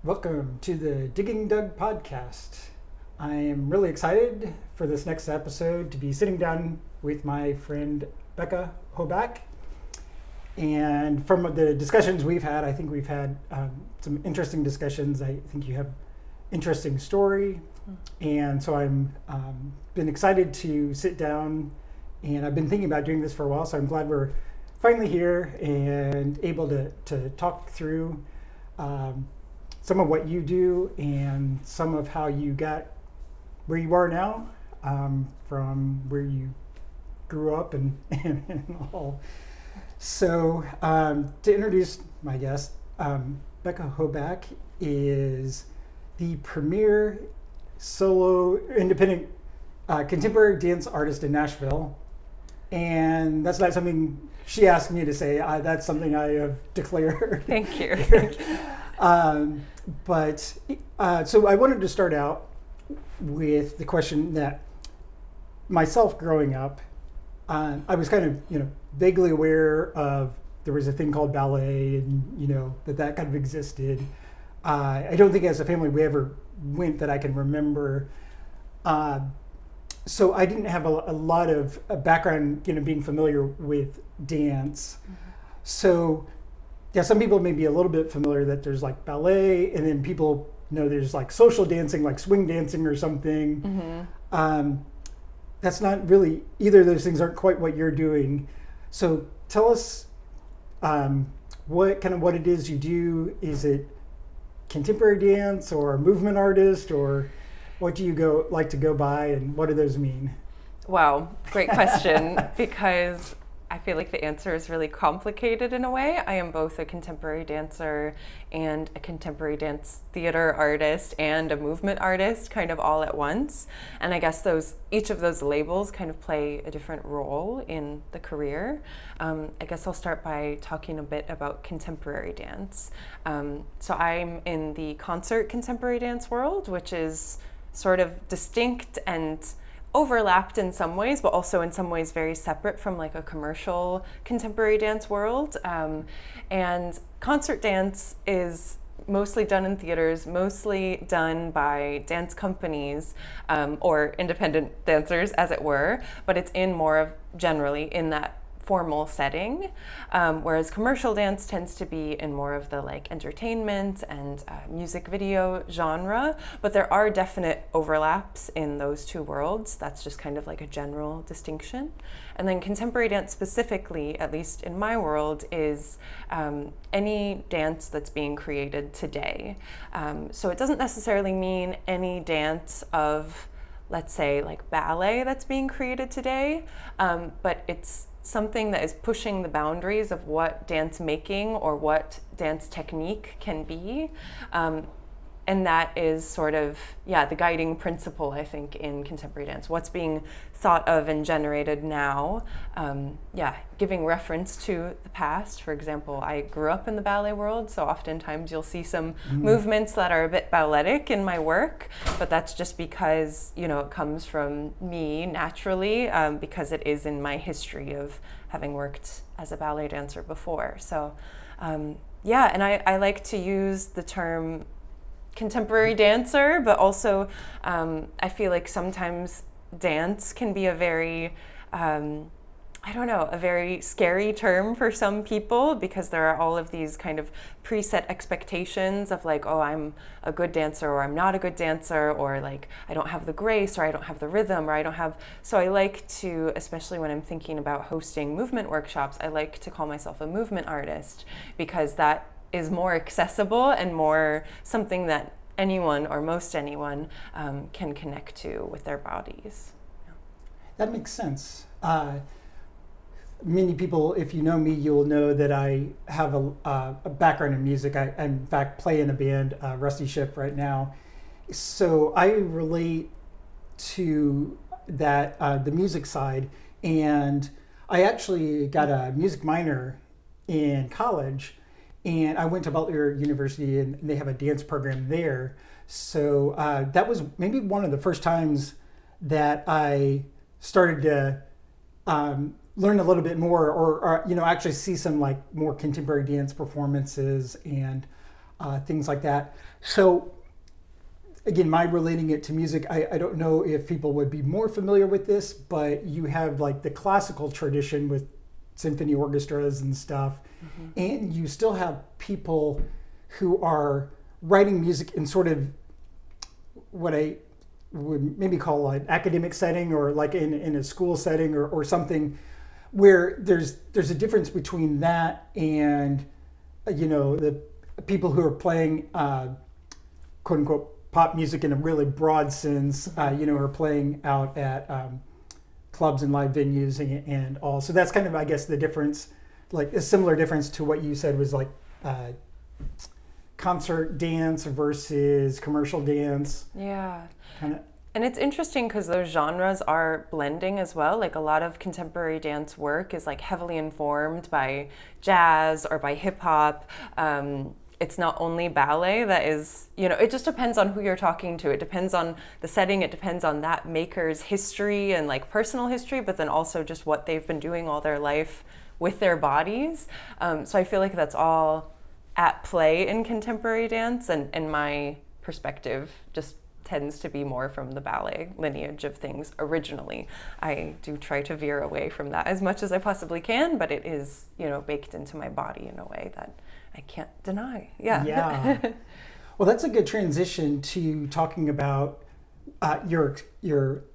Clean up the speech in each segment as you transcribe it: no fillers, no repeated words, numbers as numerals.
Welcome to the Digging Dug podcast. I am really excited for this next episode to be sitting down with my friend Becca Hoback. And from the discussions we've had, I think we've had some interesting discussions. I think you have interesting story. And so I'm been excited to sit down, and I've been thinking about doing this for a while, so I'm glad we're finally here and able to talk through some of what you do and some of how you got where you are now, from where you grew up and all. So to introduce my guest, Becca Hoback is the premier solo independent contemporary dance artist in Nashville. And that's not something she asked me to say. That's something I have declared. Thank you. So I wanted to start out with the question that myself growing up, I was kind of, vaguely aware of there was a thing called ballet and, that kind of existed. I don't think as a family we ever went that I can remember. So I didn't have a lot of background, being familiar with dance. Mm-hmm. So yeah, some people may be a little bit familiar that there's like ballet, and then people know there's like social dancing, like swing dancing or something. Mm-hmm. That's not really, either of those things aren't quite what you're doing. So tell us what it is you do. Is it contemporary dance or movement artist, or what do you like to go by, and what do those mean? Wow, great question, because I feel like the answer is really complicated in a way. I am both a contemporary dancer and a contemporary dance theater artist and a movement artist, kind of all at once. And I guess each of those labels kind of play a different role in the career. I guess I'll start by talking a bit about contemporary dance. So I'm in the concert contemporary dance world, which is sort of distinct and overlapped in some ways, but also in some ways very separate from like a commercial contemporary dance world. And concert dance is mostly done in theaters, mostly done by dance companies or independent dancers, as it were, but it's generally in that formal setting, whereas commercial dance tends to be in more of the like entertainment and music video genre, but there are definite overlaps in those two worlds. That's just kind of like a general distinction. And then contemporary dance specifically, at least in my world, is any dance that's being created today. So it doesn't necessarily mean any dance of, let's say, like ballet that's being created today, but it's something that is pushing the boundaries of what dance making or what dance technique can be. And that is sort of, the guiding principle, I think, in contemporary dance. What's being thought of and generated now, giving reference to the past. For example, I grew up in the ballet world, so oftentimes you'll see some movements that are a bit balletic in my work, but that's just because, it comes from me naturally, because it is in my history of having worked as a ballet dancer before. So, and I like to use the term contemporary dancer, but also I feel like sometimes dance can be a very, a very scary term for some people, because there are all of these kind of preset expectations of like, oh, I'm a good dancer, or I'm not a good dancer, or like I don't have the grace, or I don't have the rhythm, or I don't have. So I like to, especially when I'm thinking about hosting movement workshops, I like to call myself a movement artist, because that is more accessible and more something that anyone or most anyone can connect to with their bodies. That makes sense. Many people, if you know me, you'll know that I have a background in music. I in fact play in a band, Rusty Ship, right now. So I relate to that, the music side, and I actually got a music minor in college. And I went to Butler University, and they have a dance program there. So that was maybe one of the first times that I started to learn a little bit more, or actually see some like more contemporary dance performances. And things like that. So again, my relating it to music, I don't know if people would be more familiar with this, but you have like the classical tradition with symphony orchestras and stuff, and you still have people who are writing music in sort of what I would maybe call an academic setting, or like in a school setting, or something, where there's a difference between that and the people who are playing quote unquote pop music in a really broad sense, are playing out at clubs and live venues and all. So that's kind of, I guess, the difference, like a similar difference to what you said was like concert dance versus commercial dance. Yeah. Kinda. And it's interesting because those genres are blending as well. Like a lot of contemporary dance work is like heavily informed by jazz or by hip hop. It's not only ballet that is, it just depends on who you're talking to. It depends on the setting. It depends on that maker's history and like personal history, but then also just what they've been doing all their life with their bodies. So I feel like that's all at play in contemporary dance, and my perspective just tends to be more from the ballet lineage of things originally. I do try to veer away from that as much as I possibly can, but it is, baked into my body in a way that I can't deny. Yeah. Well, that's a good transition to talking about your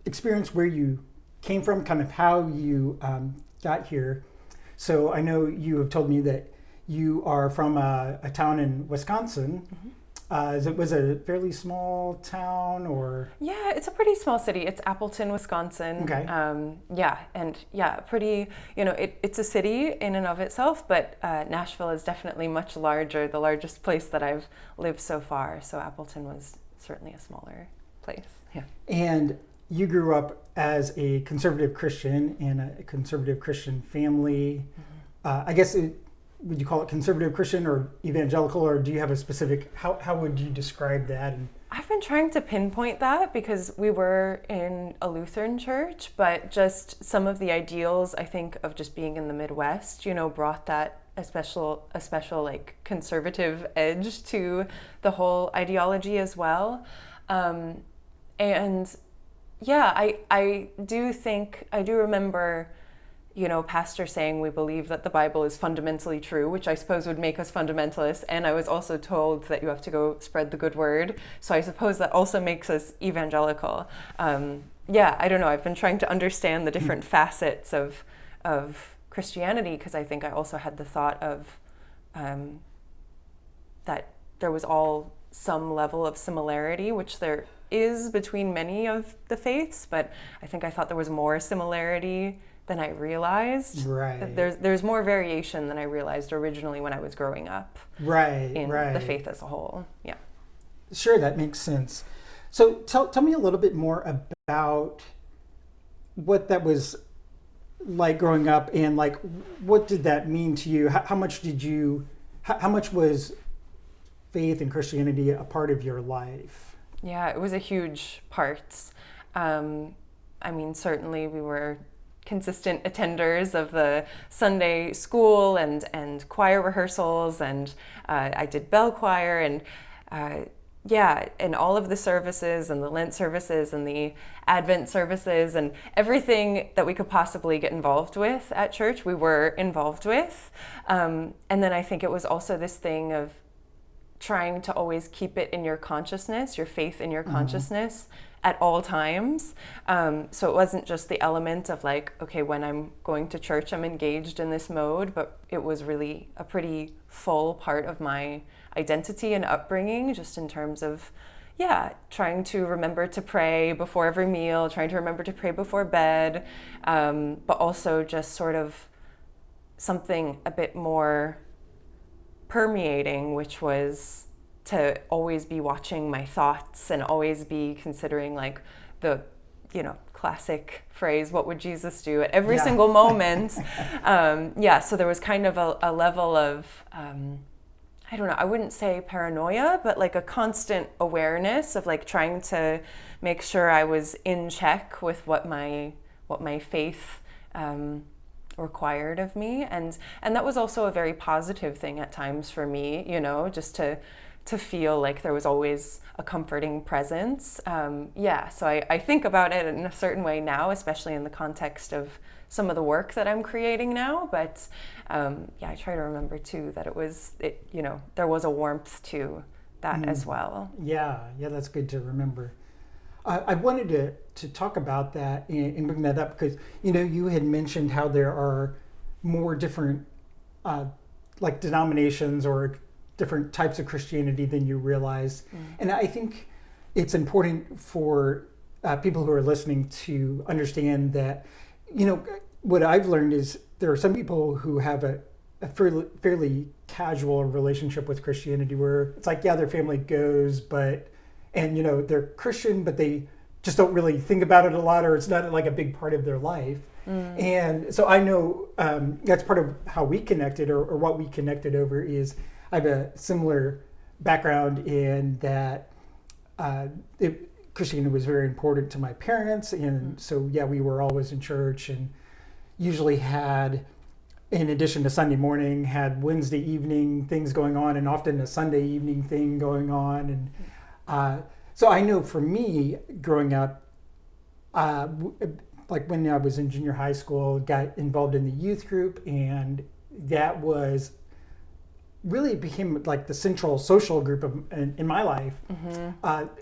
experience, where you came from, kind of how you got here. So I know you have told me that you are from a town in Wisconsin. Was it a fairly small town, or? Yeah, it's a pretty small city. It's Appleton, Wisconsin. Okay. Pretty, it's a city in and of itself, but Nashville is definitely much larger, the largest place that I've lived so far. So Appleton was certainly a smaller place. Yeah. And you grew up as a conservative Christian in a conservative Christian family. I guess would you call it conservative Christian or evangelical, or do you have a specific, how would you describe that? I've been trying to pinpoint that because we were in a Lutheran church, but just some of the ideals, I think, of just being in the Midwest, brought that a special like conservative edge to the whole ideology as well. I do remember pastor saying we believe that the Bible is fundamentally true, which I suppose would make us fundamentalists. And I was also told that you have to go spread the good word. So I suppose that also makes us evangelical. I don't know. I've been trying to understand the different facets of Christianity, because I think I also had the thought of that there was all some level of similarity, which there is between many of the faiths, but I think I thought there was more similarity than I realized. Right. There's more variation than I realized originally when I was growing up. Right. In the faith as a whole. Yeah. Sure, that makes sense. So tell me a little bit more about what that was like growing up, and like what did that mean to you? How much was faith and Christianity a part of your life? Yeah, it was a huge part. Certainly we were consistent attenders of the Sunday school and choir rehearsals, and I did bell choir, and and all of the services and the Lent services and the Advent services and everything that we could possibly get involved with at church, we were involved with. And then I think it was also this thing of trying to always keep it in your consciousness, your faith in your consciousness at all times. So it wasn't just the element of like, okay, when I'm going to church, I'm engaged in this mode, but it was really a pretty full part of my identity and upbringing, just in terms of, trying to remember to pray before every meal, trying to remember to pray before bed, but also just sort of something a bit more permeating, which was to always be watching my thoughts and always be considering like the, classic phrase, what would Jesus do at every single moment? So there was kind of a level of, I don't know, I wouldn't say paranoia, but like a constant awareness of like trying to make sure I was in check with what my faith required of me, and that was also a very positive thing at times for me, just to to feel like there was always a comforting presence. So I think about it in a certain way now, especially in the context of some of the work that I'm creating now. But I try to remember too that there was a warmth to that as well. Yeah, that's good to remember. I wanted to talk about that and bring that up because, you had mentioned how there are more different like denominations or different types of Christianity than you realize. And I think it's important for people who are listening to understand that, what I've learned is there are some people who have a fairly casual relationship with Christianity where it's like, yeah, their family goes, they're Christian, but they just don't really think about it a lot, or it's not like a big part of their life. And so I know that's part of how we connected, or what we connected over is I have a similar background in that Christianity was very important to my parents. And so, we were always in church and usually had, in addition to Sunday morning, had Wednesday evening things going on and often a Sunday evening thing going on. And so I know for me growing up, like when I was in junior high school, got involved in the youth group, and that was really became like the central social group in my life.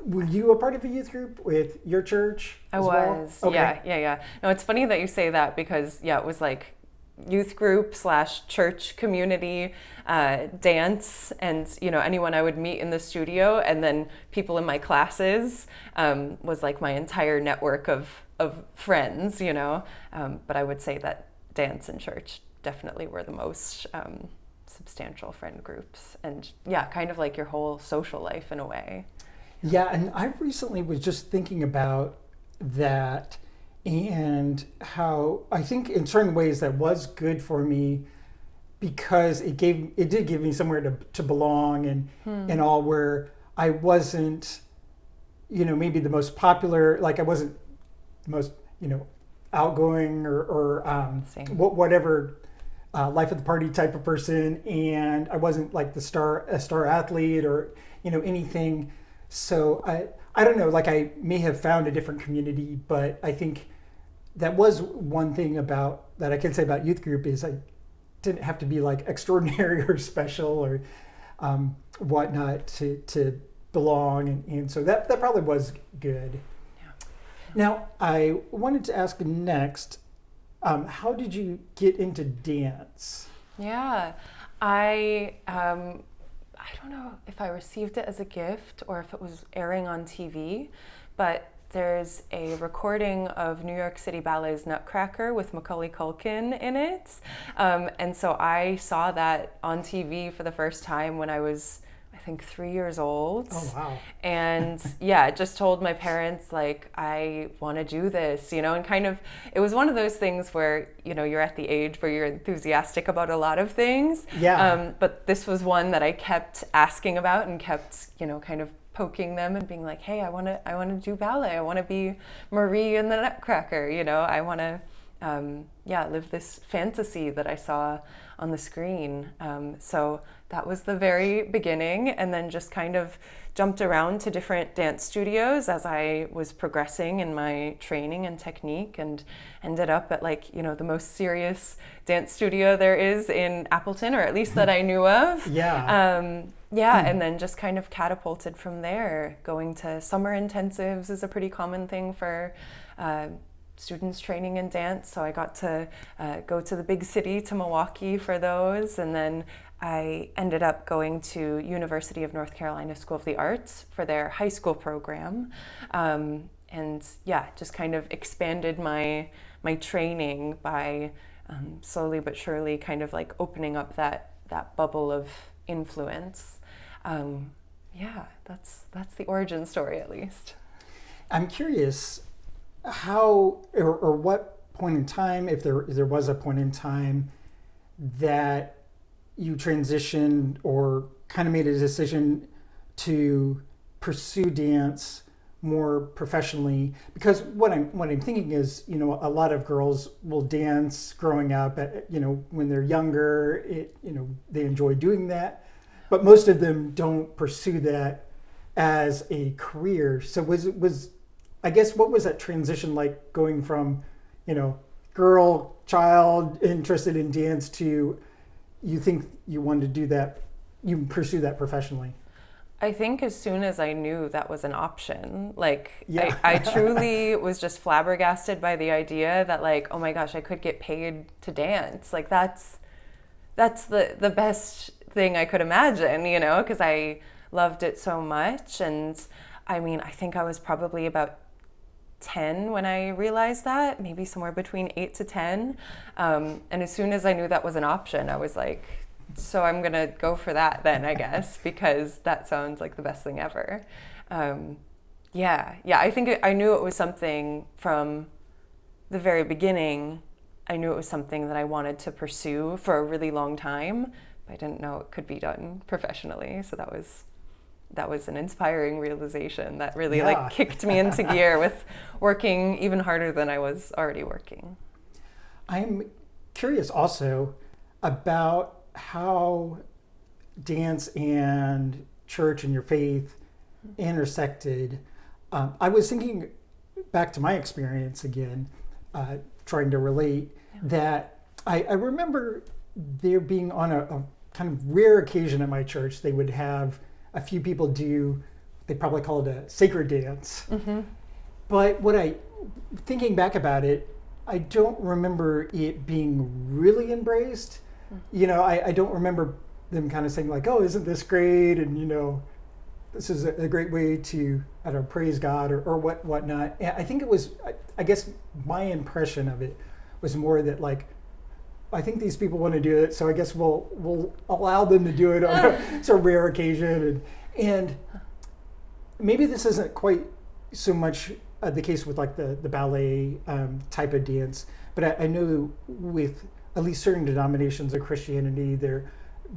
Were you a part of a youth group with your church? I was. Well? Okay. Yeah. No, it's funny that you say that because it was like youth group / church community, dance, and anyone I would meet in the studio, and then people in my classes was like my entire network of friends. But I would say that dance and church definitely were the most substantial friend groups, and kind of like your whole social life in a way. Yeah, and I recently was just thinking about that and how I think in certain ways that was good for me because it did give me somewhere to belong and all, where I wasn't, maybe the most popular, like I wasn't the most, outgoing or whatever life of the party type of person, and I wasn't like a star athlete or anything. So I don't know, like I may have found a different community, but I think that was one thing about that I can say about youth group is I didn't have to be like extraordinary or special or whatnot to belong, and so that probably was good. Now I wanted to ask next, how did you get into dance? Yeah, I don't know if I received it as a gift or if it was airing on TV, but there's a recording of New York City Ballet's Nutcracker with Macaulay Culkin in it. And so I saw that on TV for the first time when I was, I think, 3 years old. Oh, wow. And just told my parents, like, I want to do this, and kind of, it was one of those things where, you're at the age where you're enthusiastic about a lot of things. Yeah. But this was one that I kept asking about and kept, kind of poking them and being like, hey, I want to do ballet. I want to be Marie in the Nutcracker. I want to, live this fantasy that I saw on the screen. So that was the very beginning, and then just kind of jumped around to different dance studios as I was progressing in my training and technique, and ended up at the most serious dance studio there is in Appleton, or at least that I knew of. And then just kind of catapulted from there. Going to summer intensives is a pretty common thing for students training in dance. So I got to go to the big city, to Milwaukee, for those. And then I ended up going to University of North Carolina School of the Arts for their high school program. Just kind of expanded my training by slowly but surely kind of like opening up that bubble of influence. That's the origin story, at least. I'm curious how or what point in time, if there was a point in time that you transitioned or kind of made a decision to pursue dance more professionally, because what I'm thinking is, a lot of girls will dance growing up, when they're younger. They enjoy doing that. but most of them don't pursue that as a career. So was I guess, what was that transition like, going from, girl, child, interested in dance, to you think you wanted to do that, you pursue that professionally? I think as soon as I knew that was an option, Yeah. I truly was just flabbergasted by the idea that, like, oh my gosh, I could get paid to dance. Like, that's the best thing I could imagine, because I loved it so much. And I mean, I think I was probably about 10 when I realized that, maybe somewhere between 8 to 10. And as soon as I knew that was an option, I was like, so I'm going to go for that then, I guess, because that sounds like the best thing ever. I think I knew it was something from the very beginning. I knew it was something that I wanted to pursue for a really long time, but I didn't know it could be done professionally. So that was an inspiring realization that really kicked me into gear with working even harder than I was already working. I'm curious also about how dance and church and your faith intersected. I was thinking back to my experience again, trying to relate, that I remember there being, on a kind of rare occasion at my church, they would have a few people do, they probably call it a sacred dance. Mm-hmm. But thinking back about it, I don't remember it being really embraced. I don't remember them kind of saying like, oh, isn't this great? And, this is a great way to, I don't know, praise God or whatnot. And I think it was, I guess my impression of it was more that, like, I think these people want to do it, so I guess we'll allow them to do it on a sort of rare occasion. And maybe this isn't quite so much the case with like the ballet type of dance, but I know with at least certain denominations of Christianity, they're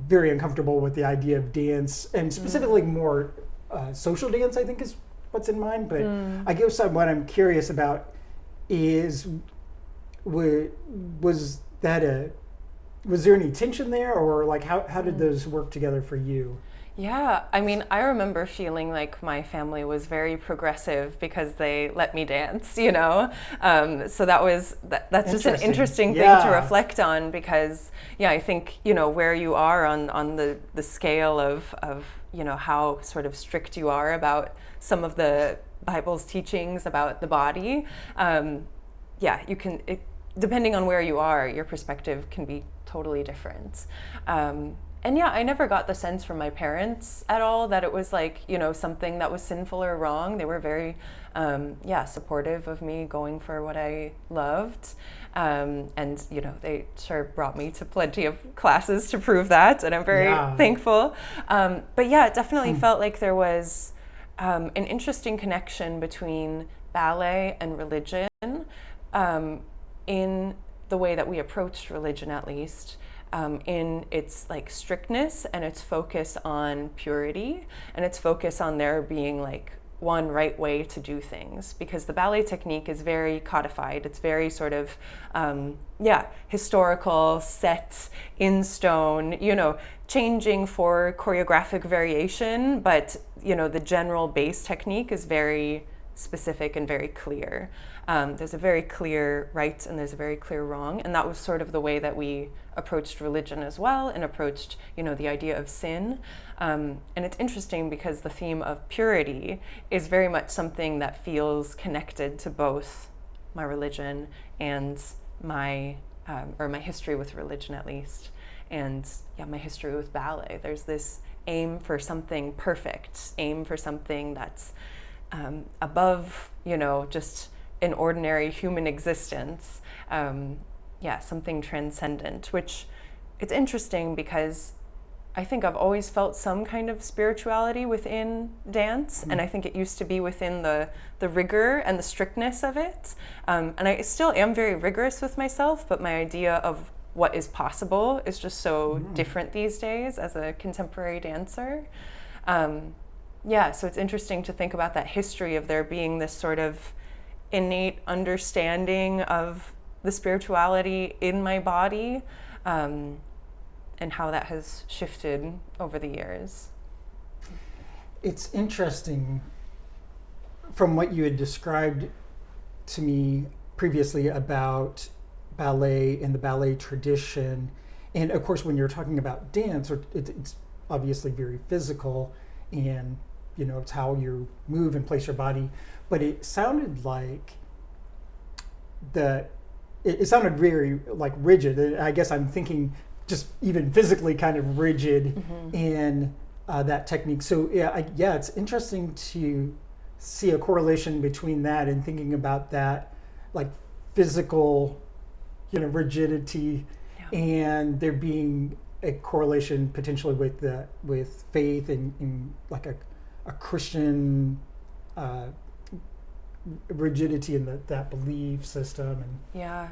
very uncomfortable with the idea of dance, and specifically more social dance, I think, is what's in mind. But I guess what I'm curious about is, was there any tension there, or like how did those work together for you? Yeah, I mean, I remember feeling like my family was very progressive because they let me dance, So that's just an interesting thing to reflect on, because, I think, where you are on the scale of how sort of strict you are about some of the Bible's teachings about the body, you can, depending on where you are, your perspective can be totally different. I never got the sense from my parents at all that it was like, something that was sinful or wrong. They were very, supportive of me going for what I loved. And, they sure brought me to plenty of classes to prove that, and I'm very thankful. It definitely felt like there was an interesting connection between ballet and religion, in the way that we approached religion, at least. In its like strictness and its focus on purity and its focus on there being like one right way to do things, because the ballet technique is very codified. It's very sort of historical, set in stone, changing for choreographic variation, but the general base technique is very specific and very clear. There's a very clear right and there's a very clear wrong, and that was sort of the way that we approached religion as well, and approached the idea of sin. And it's interesting because the theme of purity is very much something that feels connected to both my religion and my history with religion, at least, and my history with ballet. There's this aim for something perfect, aim for something that's above just an ordinary human existence, something transcendent, which it's interesting because I think I've always felt some kind of spirituality within dance, and I think it used to be within the rigor and the strictness of it, and I still am very rigorous with myself, but my idea of what is possible is just so different these days as a contemporary dancer. So it's interesting to think about that history of there being this sort of innate understanding of the spirituality in my body, and and how that has shifted over the years. It's interesting from what you had described to me previously about ballet and the ballet tradition. And of course, when you're talking about dance, it's obviously very physical, and it's how you move and place your body. But it sounded like it sounded very like rigid. And I guess I'm thinking just even physically kind of rigid in that technique. So yeah, it's interesting to see a correlation between that and thinking about that like physical, rigidity, and there being a correlation potentially with faith and like a Christian rigidity in that belief system. And yeah,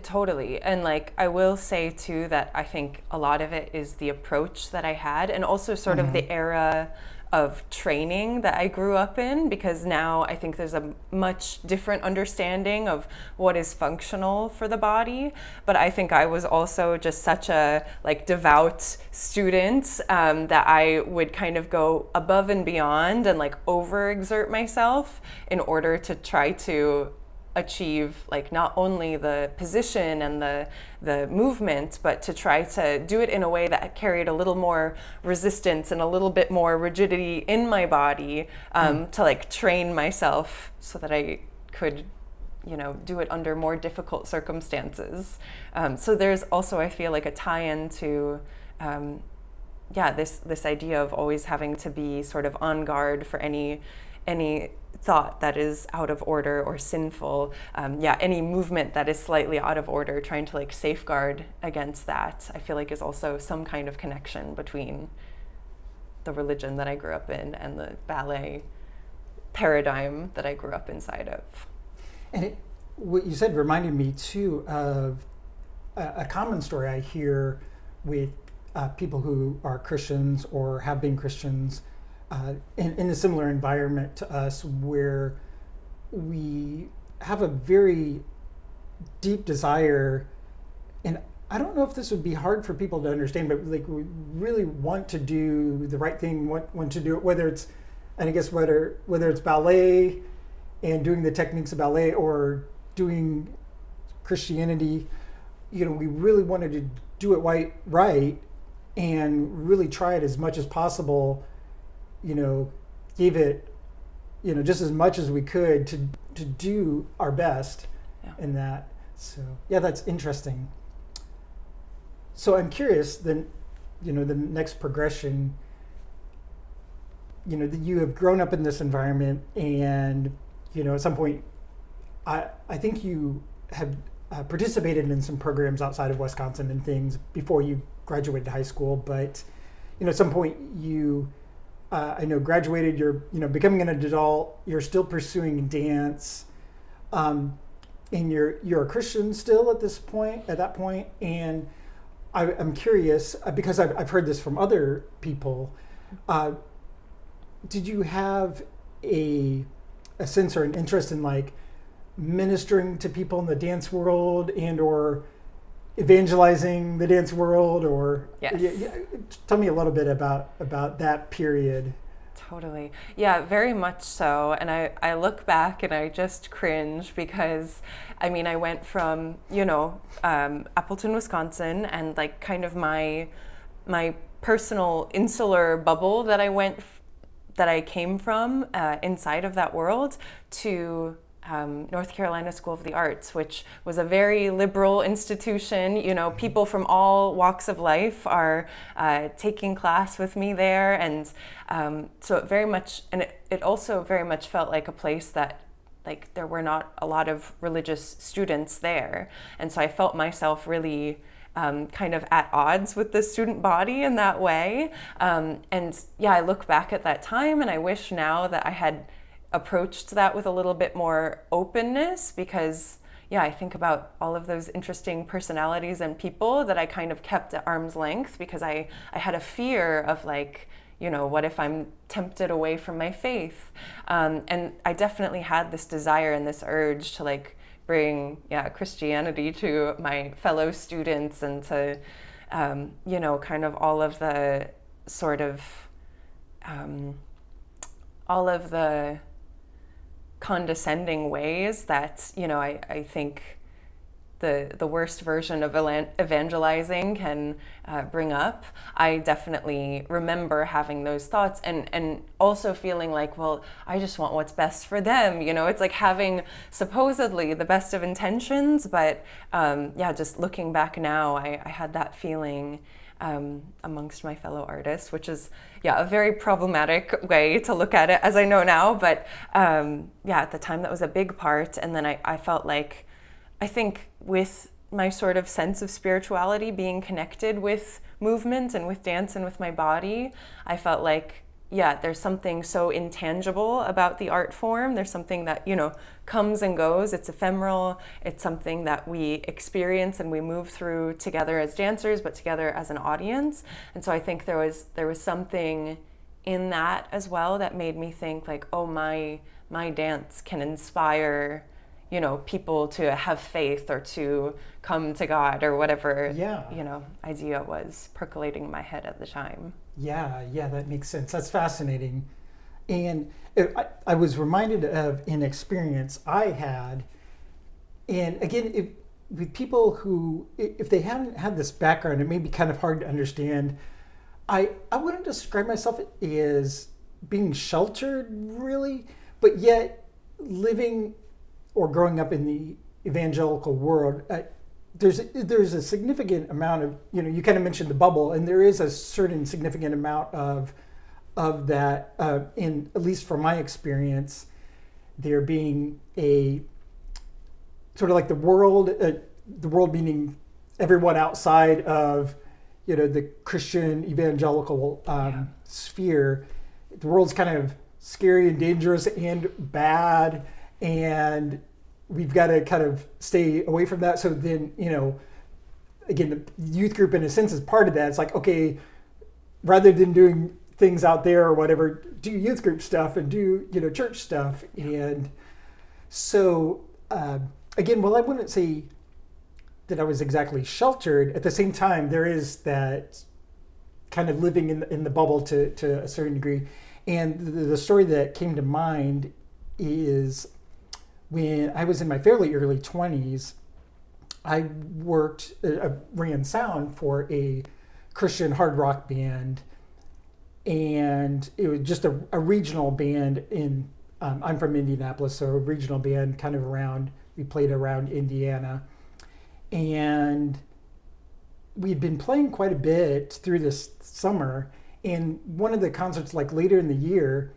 totally. And like I will say too that I think a lot of it is the approach that I had, and also sort of the era of training that I grew up in, because now I think there's a much different understanding of what is functional for the body. But I think I was also just such a like devout student that I would kind of go above and beyond and like overexert myself in order to try to achieve like not only the position and the movement, but to try to do it in a way that carried a little more resistance and a little bit more rigidity in my body, to like train myself so that I could do it under more difficult circumstances. So there's also, I feel like, a tie-in to this idea of always having to be sort of on guard for any thought that is out of order or sinful, any movement that is slightly out of order, trying to like safeguard against that, I feel like is also some kind of connection between the religion that I grew up in and the ballet paradigm that I grew up inside of. And what you said reminded me too of a common story I hear with people who are Christians or have been Christians, in a similar environment to us, where we have a very deep desire, and I don't know if this would be hard for people to understand, but like we really want to do the right thing, want to do it, whether it's ballet and doing the techniques of ballet or doing Christianity. We really wanted to do it right and really try it as much as possible. Gave it, just as much as we could to do our best in that. So yeah, that's interesting. So I'm curious then, the next progression, that you have grown up in this environment, and, at some point, I think you have participated in some programs outside of Wisconsin and things before you graduated high school, but, at some point you, I know, graduated, you're, becoming an adult, you're still pursuing dance, and you're a Christian still at that point. And I'm curious, because I've heard this from other people, did you have a sense or an interest in like ministering to people in the dance world and or evangelizing the dance world, or tell me a little bit about that period. Totally. Yeah, very much so. And I look back and I just cringe because, I went from, Appleton, Wisconsin, and like kind of my personal insular bubble that I came from inside of that world, to North Carolina School of the Arts, which was a very liberal institution. People from all walks of life are taking class with me there, and so it very much, and it also very much felt like a place that like there were not a lot of religious students there, and so I felt myself really kind of at odds with the student body in that way. And yeah, I look back at that time and I wish now that I had approached that with a little bit more openness, because I think about all of those interesting personalities and people that I kind of kept at arm's length, because I had a fear of like, what if I'm tempted away from my faith? And I definitely had this desire and this urge to like bring Christianity to my fellow students, and to kind of all of the sort of all of the condescending ways that, I think the worst version of evangelizing can bring up. I definitely remember having those thoughts and also feeling like, well, I just want what's best for them. It's like having supposedly the best of intentions, but just looking back now, I had that feeling amongst my fellow artists, which is a very problematic way to look at it as I know now. But at the time that was a big part. And then I felt like, I think with my sort of sense of spirituality being connected with movement and with dance and with my body, I felt like, there's something so intangible about the art form. There's something that, comes and goes. It's ephemeral. It's something that we experience and we move through together as dancers, but together as an audience. And so I think there was something in that as well that made me think like, oh, my dance can inspire people to have faith or to come to God or whatever, idea was percolating in my head at the time. Yeah, that makes sense. That's fascinating. And I was reminded of an experience I had. And again, with people who, if they haven't had this background, it may be kind of hard to understand. I wouldn't describe myself as being sheltered, really, but yet living or growing up in the evangelical world, there's a significant amount of, you kind of mentioned the bubble, and there is a certain significant amount of that, in at least from my experience, there being a sort of like the world meaning everyone outside of, the Christian evangelical sphere. The world's kind of scary and dangerous and bad, and we've got to kind of stay away from that. So then, again, the youth group in a sense is part of that. It's like, okay, rather than doing things out there or whatever, do youth group stuff and do, church stuff. And so, again, well, I wouldn't say that I was exactly sheltered. At the same time, there is that kind of living in the bubble to a certain degree. And the story that came to mind is when I was in my fairly early 20s, I ran sound for a Christian hard rock band, and it was just a regional band in, I'm from Indianapolis, so a regional band kind of we played around Indiana. And we'd been playing quite a bit through this summer, and one of the concerts, like later in the year,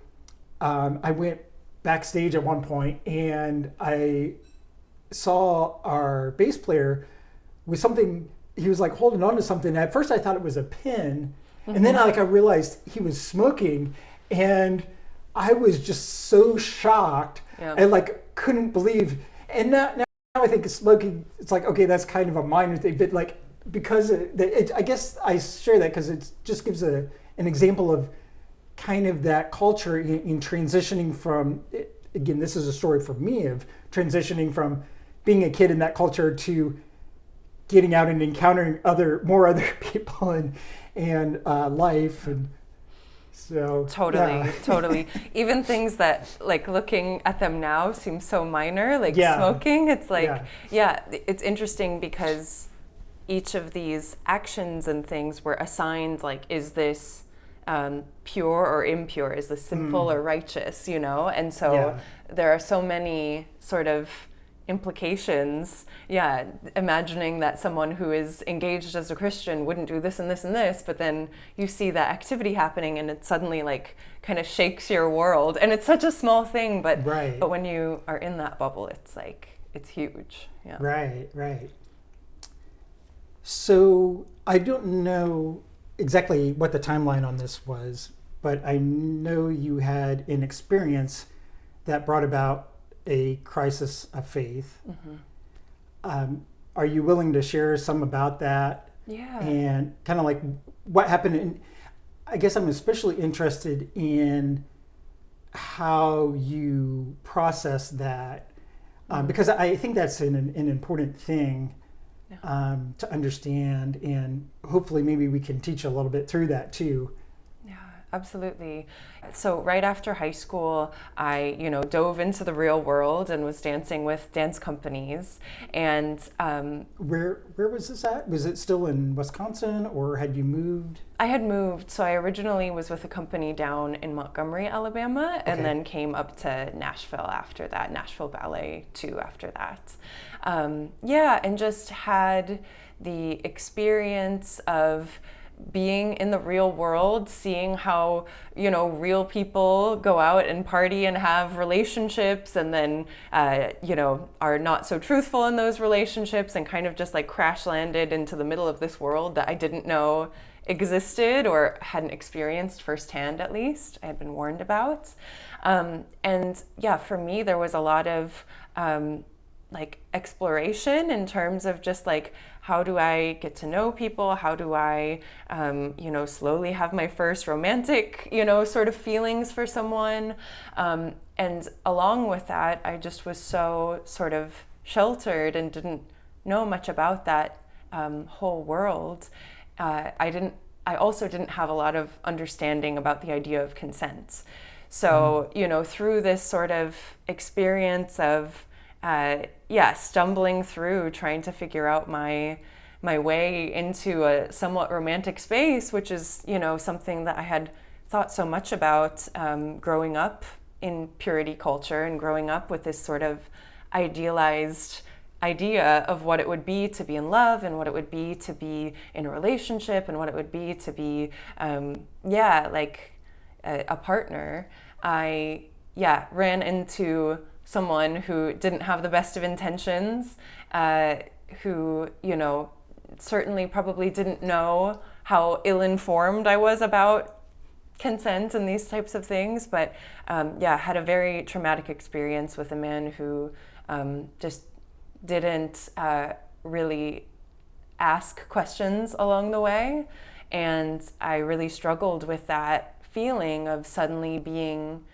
I went backstage at one point and I saw our bass player with something. He was like holding on to something. At first I thought it was a pin, and then I realized he was smoking, and I was just so shocked. I couldn't believe. And now I think smoking, it's like, okay, that's kind of a minor thing, but because I guess I share that because it just gives an example of kind of that culture in transitioning from, again, this is a story for me of transitioning from being a kid in that culture to getting out and encountering more other people and life. And so totally. Even things that, looking at them now seem so minor, smoking. It's it's interesting because each of these actions and things were assigned, is this pure or impure? Is this sinful or righteous? And so there are so many sort of implications. Imagining that someone who is engaged as a Christian wouldn't do this and this and this, but then you see that activity happening and it suddenly kind of shakes your world. And it's such a small thing, but when you are in that bubble, it's huge. Yeah. Right. So I don't know exactly what the timeline on this was, but I know you had an experience that brought about a crisis of faith. Are you willing to share some about that? Yeah. And kind of what happened? And I guess I'm especially interested in how you process that, because I think that's an important thing. to understand, and hopefully maybe we can teach a little bit through that too. Yeah, absolutely. So right after high school, I, dove into the real world and was dancing with dance companies. And where was this at? Was it still in Wisconsin, or had you moved? I had moved. So I originally was with a company down in Montgomery, Alabama, and then came up to Nashville after that, Nashville Ballet too after that. And just had the experience of being in the real world, seeing how, real people go out and party and have relationships, and then, are not so truthful in those relationships, and kind of just like crash landed into the middle of this world that I didn't know existed or hadn't experienced firsthand, at least. I had been warned about. For me, there was a lot of exploration in terms of just like, how do I get to know people? How do I, slowly have my first romantic, sort of feelings for someone? And along with that, I just was so sort of sheltered and didn't know much about that whole world. I also didn't have a lot of understanding about the idea of consent. So, through this sort of experience of stumbling through, trying to figure out my way into a somewhat romantic space, which is, something that I had thought so much about growing up in purity culture and growing up with this sort of idealized idea of what it would be to be in love and what it would be to be in a relationship and what it would be to be, a partner. I ran into someone who didn't have the best of intentions, who, certainly probably didn't know how ill-informed I was about consent and these types of things, but had a very traumatic experience with a man who just didn't really ask questions along the way. And I really struggled with that feeling of suddenly being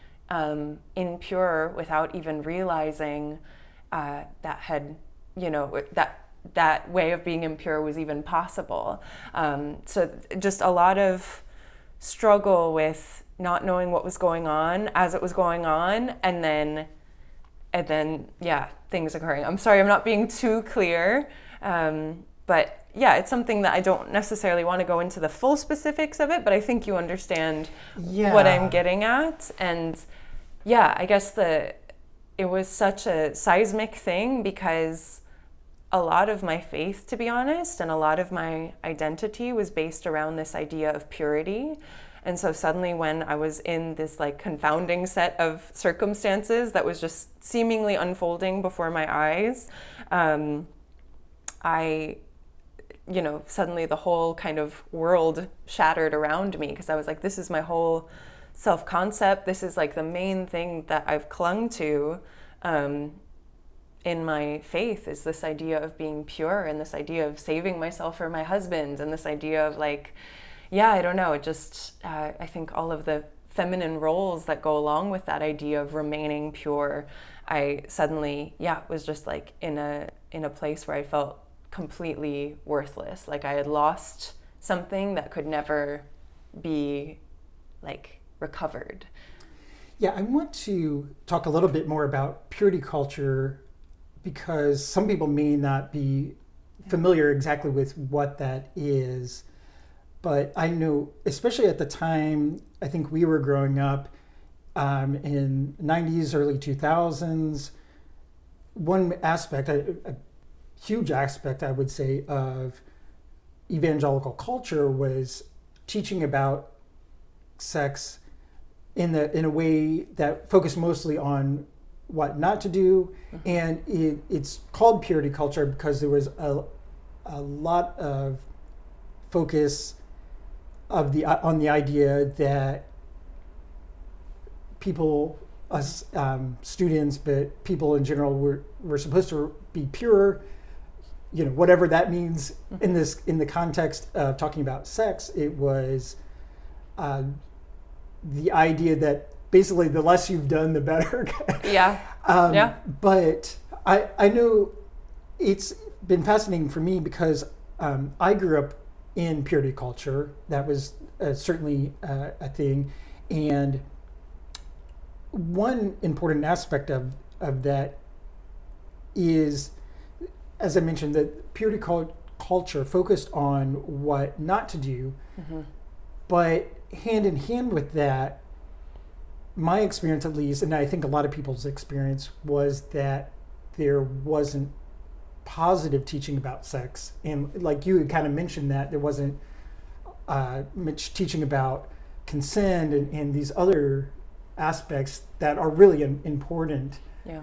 impure without even realizing that way of being impure was even possible. So just a lot of struggle with not knowing what was going on as it was going on, and then things occurring. I'm sorry, I'm not being too clear, but it's something that I don't necessarily want to go into the full specifics of it, but I think you understand what I'm getting at. And I guess it was such a seismic thing, because a lot of my faith, to be honest, and a lot of my identity was based around this idea of purity. And so suddenly when I was in this like confounding set of circumstances that was just seemingly unfolding before my eyes, suddenly the whole kind of world shattered around me, because I was like, this is my whole self-concept. This is like the main thing that I've clung to in my faith, is this idea of being pure, and this idea of saving myself for my husband, and this idea of like, I don't know, just I think all of the feminine roles that go along with that idea of remaining pure. I suddenly was just like in a place where I felt completely worthless, like I had lost something that could never be like recovered. I want to talk a little bit more about purity culture, because some people may not be familiar exactly with what that is. But I know, especially at the time, I think we were growing up in 90s, early 2000s, one aspect, a huge aspect, I would say, of evangelical culture was teaching about sex in a way that focused mostly on what not to do. And it's called purity culture because there was a lot of focus on the idea that people, us students, but people in general, were supposed to be pure, whatever that means. In the context of talking about sex, it was the idea that basically the less you've done, the better. But I know it's been fascinating for me because I grew up in purity culture. That was certainly a thing. And one important aspect of that is, as I mentioned, that purity culture focused on what not to do. Mm-hmm. But hand in hand with that, my experience at least, and I think a lot of people's experience, was that there wasn't positive teaching about sex. And like you had kind of mentioned, that there wasn't much teaching about consent and these other aspects that are really important. Yeah.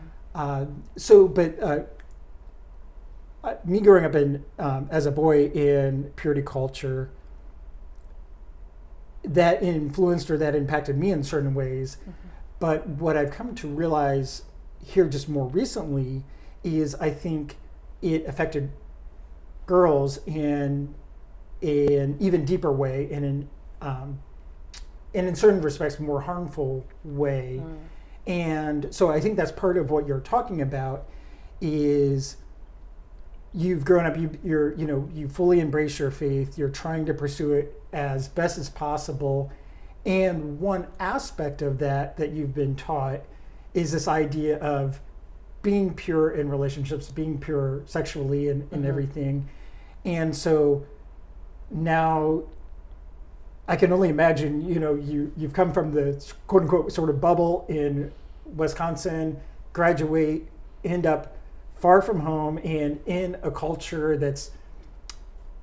Me growing up in as a boy in purity culture, that influenced or that impacted me in certain ways. Mm-hmm. But what I've come to realize here just more recently is I think it affected girls in an even deeper way, and in certain respects more harmful way. Mm. And so I think that's part of what you're talking about is you've grown up, you fully embrace your faith, you're trying to pursue it as best as possible. And one aspect of that you've been taught is this idea of being pure in relationships, being pure sexually and mm-hmm. everything. And so now I can only imagine, you've come from the quote unquote sort of bubble in Wisconsin, graduate, end up far from home and in a culture that's,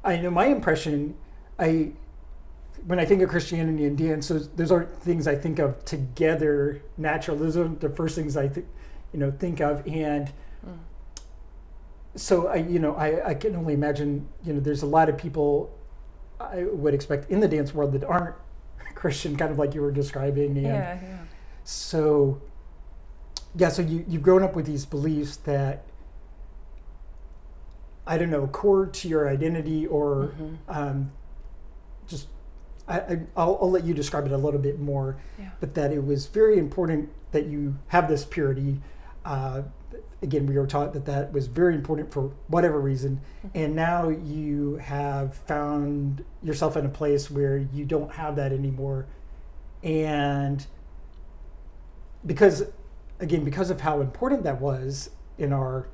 I know my impression, when I think of Christianity and dance, those aren't things I think of together naturally. Those aren't the first things I think of. And so I can only imagine, there's a lot of people I would expect in the dance world that aren't Christian, kind of like you were describing. And yeah. So you've grown up with these beliefs that, I don't know, core to your identity, or mm-hmm. Just I'll let you describe it a little bit more. Yeah. But that it was very important that you have this purity. Again, we were taught that was very important for whatever reason, mm-hmm. and now you have found yourself in a place where you don't have that anymore, and because of how important that was in our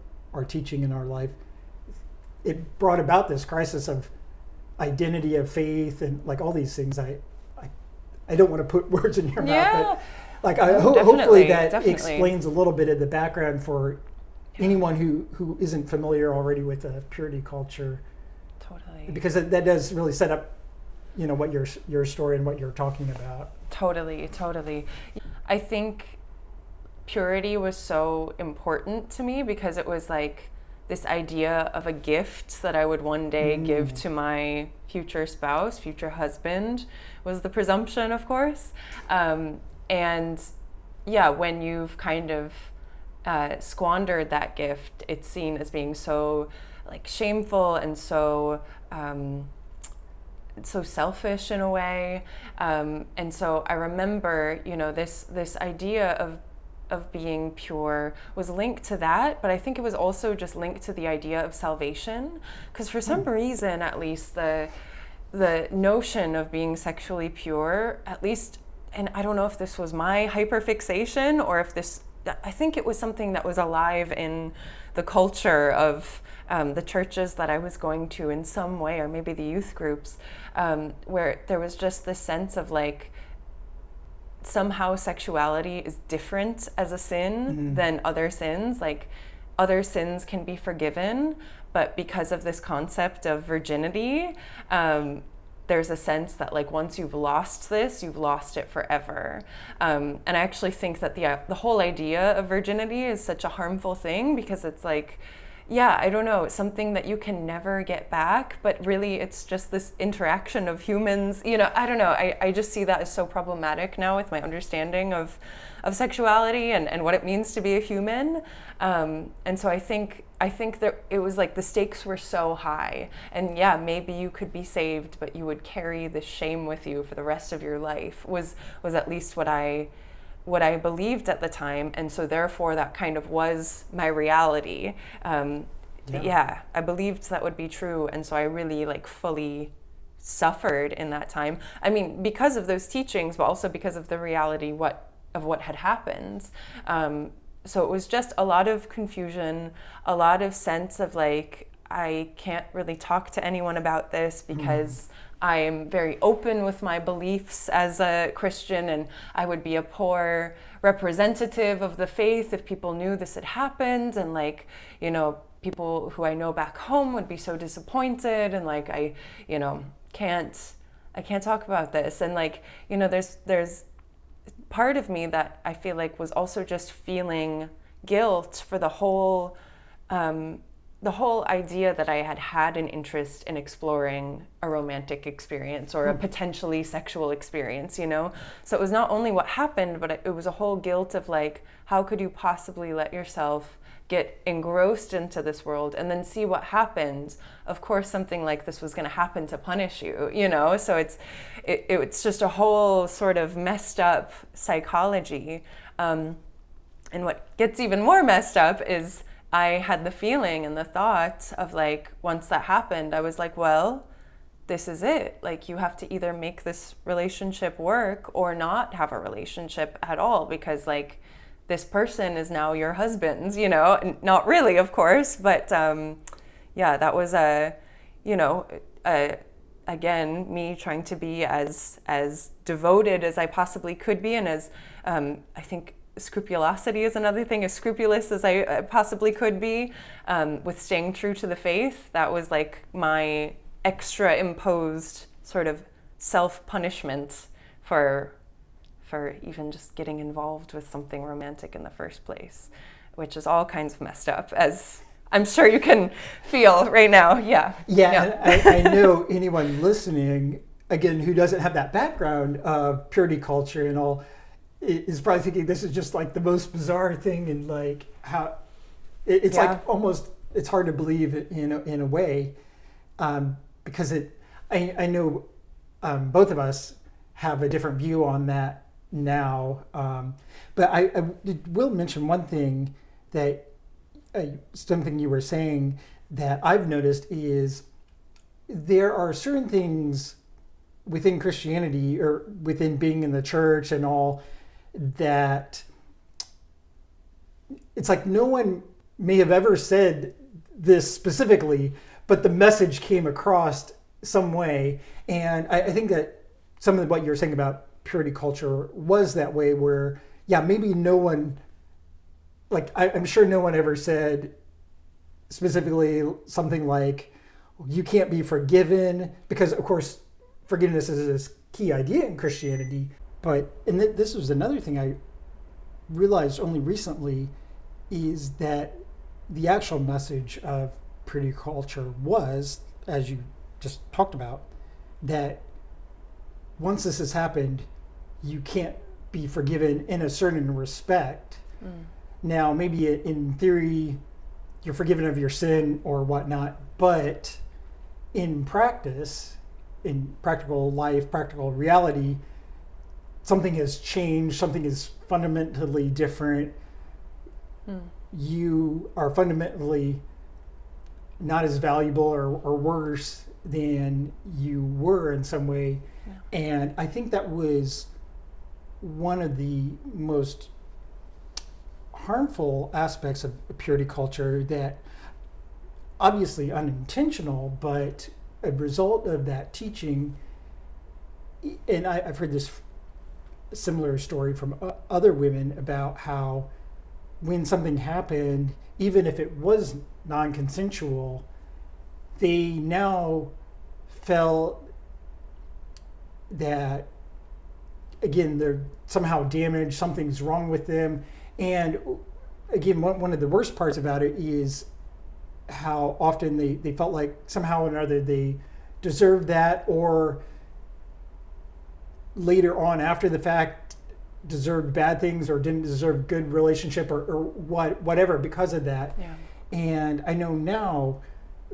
teaching in our life, it brought about this crisis of identity, of faith, and like all these things. I don't want to put words in your mouth, but hopefully that explains a little bit of the background for anyone who isn't familiar already with purity culture. Totally. Because that does really set up, what your story and what you're talking about. Totally. I think purity was so important to me because it was like this idea of a gift that I would one day give to my future spouse, future husband, was the presumption, of course. And yeah, when you've kind of squandered that gift, it's seen as being so like shameful and so selfish in a way. And so I remember, this idea of being pure was linked to that, but I think it was also just linked to the idea of salvation, because for some reason, at least the notion of being sexually pure, at least, and I don't know if this was my hyperfixation or if I think it was something that was alive in the culture of the churches that I was going to in some way, or maybe the youth groups, where there was just this sense of like, somehow sexuality is different as a sin than other sins. Like, other sins can be forgiven, but because of this concept of virginity, there's a sense that like once you've lost this, you've lost it forever. And I actually think that the whole idea of virginity is such a harmful thing, because it's like, yeah, I don't know, it's something that you can never get back, but really it's just this interaction of humans. I don't know, I just see that as so problematic now with my understanding of sexuality and what it means to be a human. And so I think that it was like the stakes were so high, and yeah, maybe you could be saved, but you would carry the shame with you for the rest of your life, was at least what I believed at the time. And so therefore that kind of was my reality. Yeah, I believed that would be true, and so I really like fully suffered in that time. I mean, because of those teachings, but also because of the reality of what had happened. So it was just a lot of confusion, a lot of sense of like, I can't really talk to anyone about this because I am very open with my beliefs as a Christian, and I would be a poor representative of the faith if people knew this had happened, and like, you know, people who I know back home would be so disappointed, and like I can't talk about this. And like, you know, there's part of me that I feel like was also just feeling guilt for the whole idea that I had an interest in exploring a romantic experience or a potentially sexual experience, you know? So it was not only what happened, but it was a whole guilt of like, how could you possibly let yourself get engrossed into this world and then see what happens? Of course, something like this was going to happen to punish you, you know? So it's just a whole sort of messed up psychology. And what gets even more messed up is I had the feeling and the thought of like, once that happened, I was like, well, this is it. Like, you have to either make this relationship work or not have a relationship at all, because like, this person is now your husband's, you know, not really, of course, but yeah, that was again, me trying to be as devoted as I possibly could be, and as I think scrupulosity is another thing, as scrupulous as I possibly could be, with staying true to the faith. That was like my extra imposed sort of self-punishment for even just getting involved with something romantic in the first place, which is all kinds of messed up, as I'm sure you can feel right now. Yeah. I know anyone listening, again, who doesn't have that background of purity culture and all, is probably thinking this is just like the most bizarre thing, and like how it's like almost, it's hard to believe in a way, because I know both of us have a different view on that now, but I will mention one thing that something you were saying that I've noticed is there are certain things within Christianity or within being in the church and all that it's like no one may have ever said this specifically, but the message came across some way. And I think that some of what you're saying about purity culture was that way, where, yeah, maybe no one, like I'm sure no one ever said specifically something like, you can't be forgiven, because of course forgiveness is this key idea in Christianity. But, and this was another thing I realized only recently, is that the actual message of purity culture was, as you just talked about, that once this has happened, you can't be forgiven in a certain respect. Now, maybe in theory, you're forgiven of your sin or whatnot, but in practice, in practical life, practical reality, something has changed, something is fundamentally different. You are fundamentally not as valuable or worse than you were in some way. Yeah. And I think that was one of the most harmful aspects of purity culture, that obviously unintentional, but a result of that teaching. And I've heard this similar story from other women about how when something happened, even if it was non-consensual, they now felt that, again, they're somehow damaged, something's wrong with them. And again, one of the worst parts about it is how often they felt like somehow or another they deserved that, or later on after the fact deserved bad things or didn't deserve good relationship or whatever because of that. Yeah. And I know now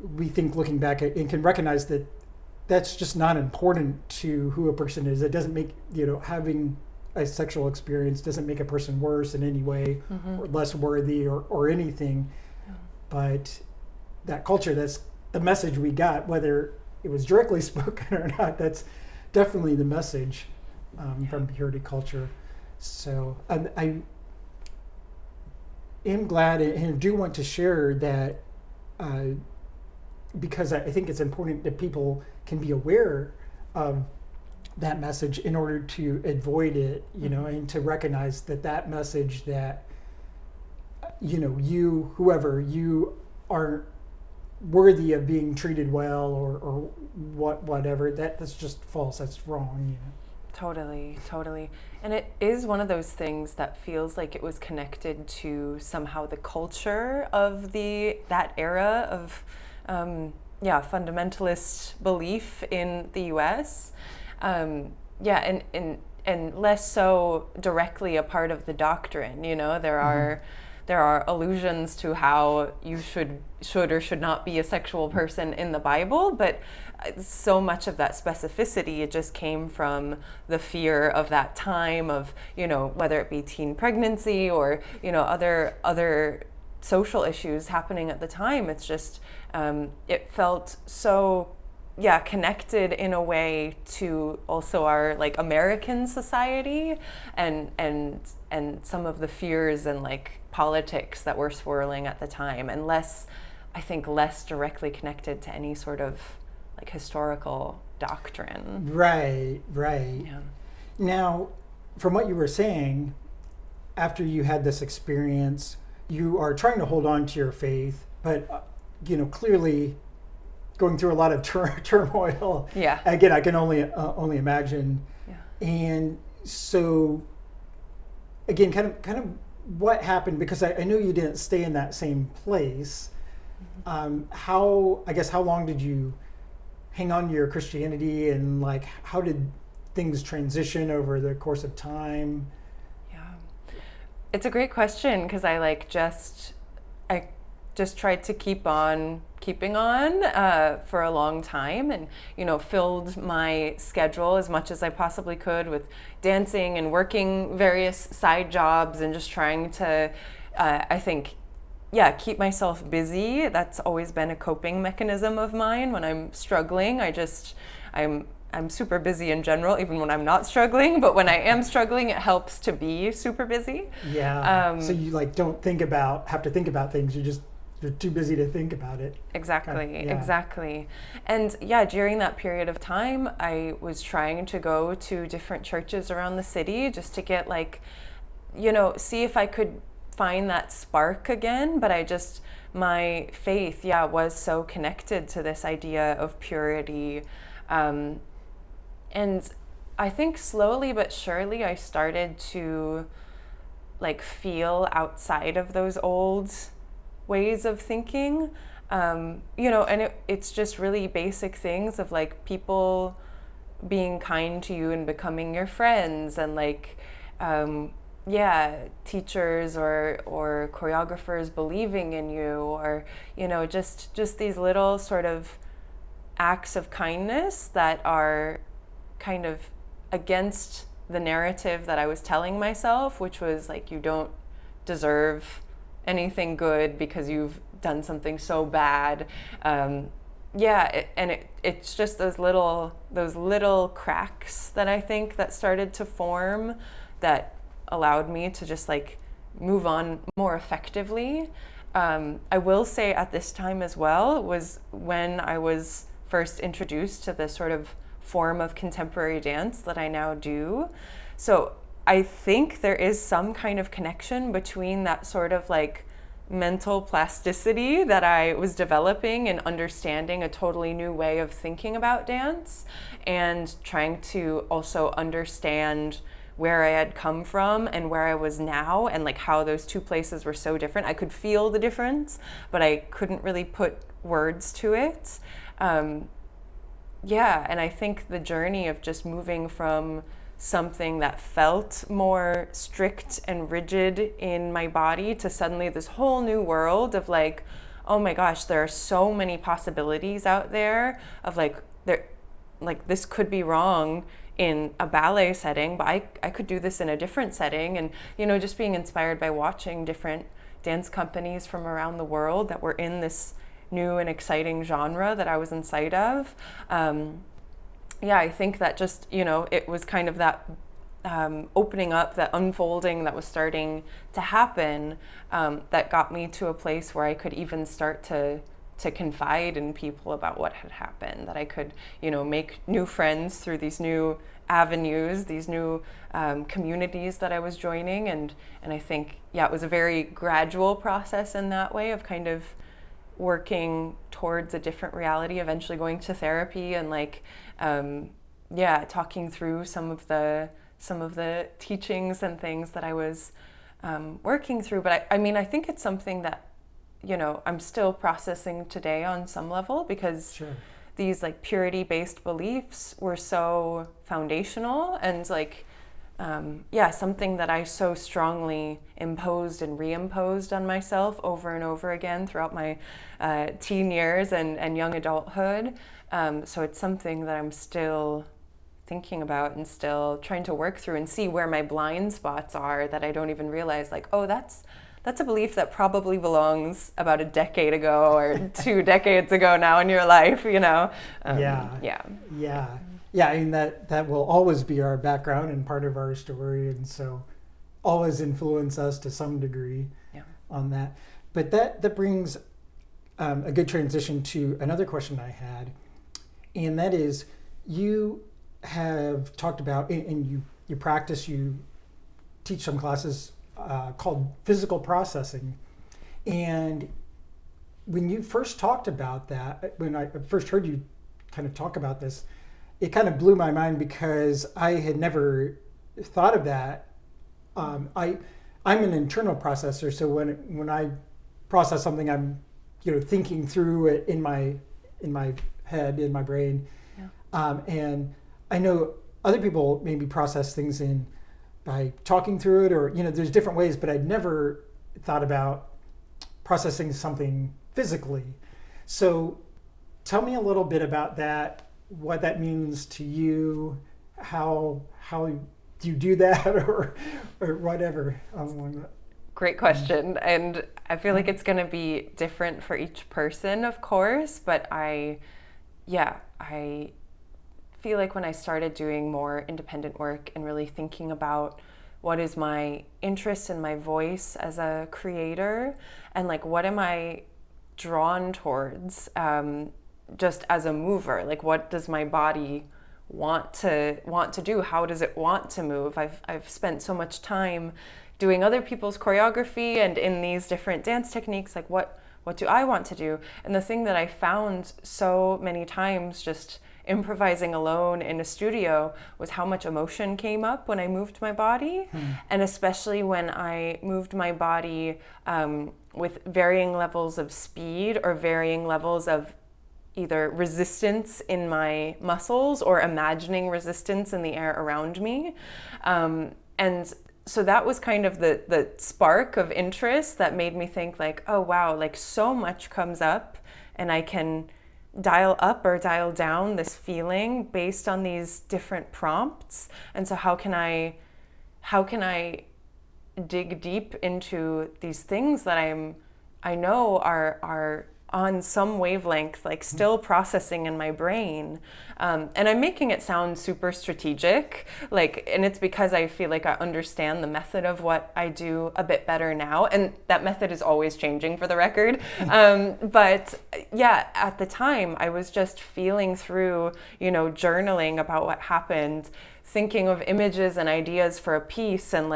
we think, looking back at, and can recognize that that's just not important to who a person is. It doesn't make, having a sexual experience doesn't make a person worse in any way, or less worthy or anything. Yeah. But that culture, that's the message we got, whether it was directly spoken or not. That's definitely the message from purity culture. So I am glad and do want to share that because I think it's important that people can be aware of that message in order to avoid it, and to recognize that message that, whoever you aren't worthy of being treated well or whatever, that's just false. That's wrong. Totally. And it is one of those things that feels like it was connected to somehow the culture of that era of fundamentalist belief in the US. And less so directly a part of the doctrine. There are allusions to how you should or should not be a sexual person in the Bible, but so much of that specificity, it just came from the fear of that time of, whether it be teen pregnancy or, other social issues happening at the time. It's just, it felt so connected in a way to also our like American society and some of the fears and like politics that were swirling at the time, and less directly connected to any sort of like historical doctrine. Right. Yeah. Now, from what you were saying, after you had this experience, you are trying to hold on to your faith, but clearly going through a lot of turmoil. Yeah. Again, I can only imagine. Yeah. And so, again, kind of what happened, because I know you didn't stay in that same place. How long did you hang on to your Christianity, and like how did things transition over the course of time? Yeah, it's a great question, because I just tried to keep on keeping on for a long time, and filled my schedule as much as I possibly could with dancing and working various side jobs, and just trying to keep myself busy. That's always been a coping mechanism of mine when I'm struggling. I'm super busy in general, even when I'm not struggling, but when I am struggling, it helps to be super busy. Yeah. So you don't have to think about things. You're too busy to think about it. Exactly. And during that period of time, I was trying to go to different churches around the city just to get see if I could find that spark again. But my faith, was so connected to this idea of purity. And I think slowly but surely I started to feel outside of those old ways of thinking, and it's just really basic things of people being kind to you and becoming your friends, and teachers or choreographers believing in you, or just these little sort of acts of kindness that are kind of against the narrative that I was telling myself, which was you don't deserve anything good because you've done something so bad. It's just those little cracks that I think that started to form that allowed me to just move on more effectively. I will say at this time as well was when I was first introduced to this sort of form of contemporary dance that I now do. So I think there is some kind of connection between that sort of mental plasticity that I was developing and understanding a totally new way of thinking about dance, and trying to also understand where I had come from and where I was now, and how those two places were so different. I could feel the difference, but I couldn't really put words to it. And I think the journey of just moving from something that felt more strict and rigid in my body to suddenly this whole new world of oh my gosh, there are so many possibilities out there of this could be wrong in a ballet setting, but I could do this in a different setting. And just being inspired by watching different dance companies from around the world that were in this new and exciting genre that I was inside of. I think that just, it was kind of that opening up, that unfolding that was starting to happen, that got me to a place where I could even start to confide in people about what had happened, that I could, make new friends through these new avenues, these new communities that I was joining. And I think, it was a very gradual process in that way of kind of working towards a different reality, eventually going to therapy and talking through some of the teachings and things that I was working through. But I think it's something that, I'm still processing today on some level, because Sure. these purity-based beliefs were so foundational and something that I so strongly imposed and reimposed on myself over and over again throughout my teen years and young adulthood. So it's something that I'm still thinking about and still trying to work through and see where my blind spots are that I don't even realize, that's a belief that probably belongs about a decade ago or 2 decades ago now in your life, Yeah. I mean, that will always be our background and part of our story, and so always influence us to some degree on that. But that brings a good transition to another question I had, and that is, you have talked about, and you practice, you teach some classes called physical processing. And when you first talked about that, when I first heard you kind of talk about this, it kind of blew my mind, because I had never thought of that. I'm an internal processor, so when I process something, I'm thinking through it in my head, in my brain. And I know other people maybe process things by talking through it, or there's different ways, but I'd never thought about processing something physically. So tell me a little bit about that, what that means to you, how do you do that, or whatever. Great question. And I feel like it's going to be different for each person, of course, but I feel like when I started doing more independent work and really thinking about what is my interest and my voice as a creator, and what am I drawn towards just as a mover, what does my body want to do, how does it want to move. I've spent so much time doing other people's choreography and in these different dance techniques, what do I want to do? And the thing that I found so many times just improvising alone in a studio was how much emotion came up when I moved my body. And especially when I moved my body with varying levels of speed or varying levels of either resistance in my muscles or imagining resistance in the air around me. And so that was kind of the spark of interest that made me think oh wow, so much comes up, and I can dial up or dial down this feeling based on these different prompts. And so how can I dig deep into these things that I know are on some wavelength, still processing in my brain. And I'm making it sound super strategic, and it's because I feel like I understand the method of what I do a bit better now. And that method is always changing, for the record. But at the time I was just feeling through, journaling about what happened, thinking of images and ideas for a piece, and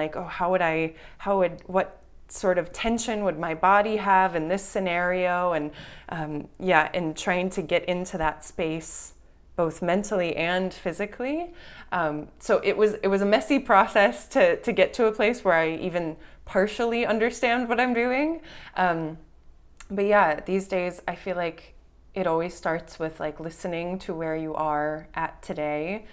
what sort of tension would my body have in this scenario, and and trying to get into that space both mentally and physically. So it was a messy process to get to a place where I even partially understand what I'm doing. But these days I feel like it always starts with listening to where you are at today,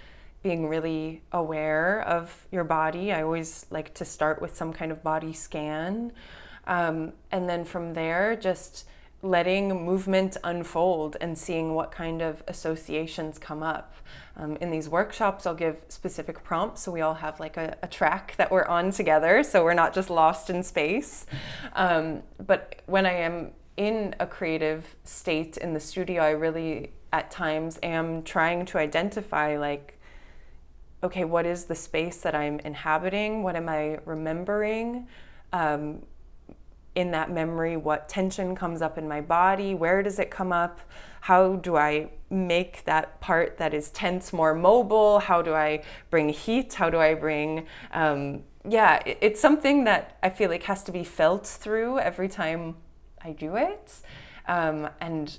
being really aware of your body. I always like to start with some kind of body scan. And then from there, just letting movement unfold and seeing what kind of associations come up. In these workshops, I'll give specific prompts, so we all have a track that we're on together, so we're not just lost in space. But when I am in a creative state in the studio, I really at times am trying to identify like, okay, what is the space that I'm inhabiting? What am I remembering? In that memory, what tension comes up in my body? Where does it come up? How do I make that part that is tense more mobile? How do I bring heat? How do I bring, it's something that I feel like has to be felt through every time I do it. And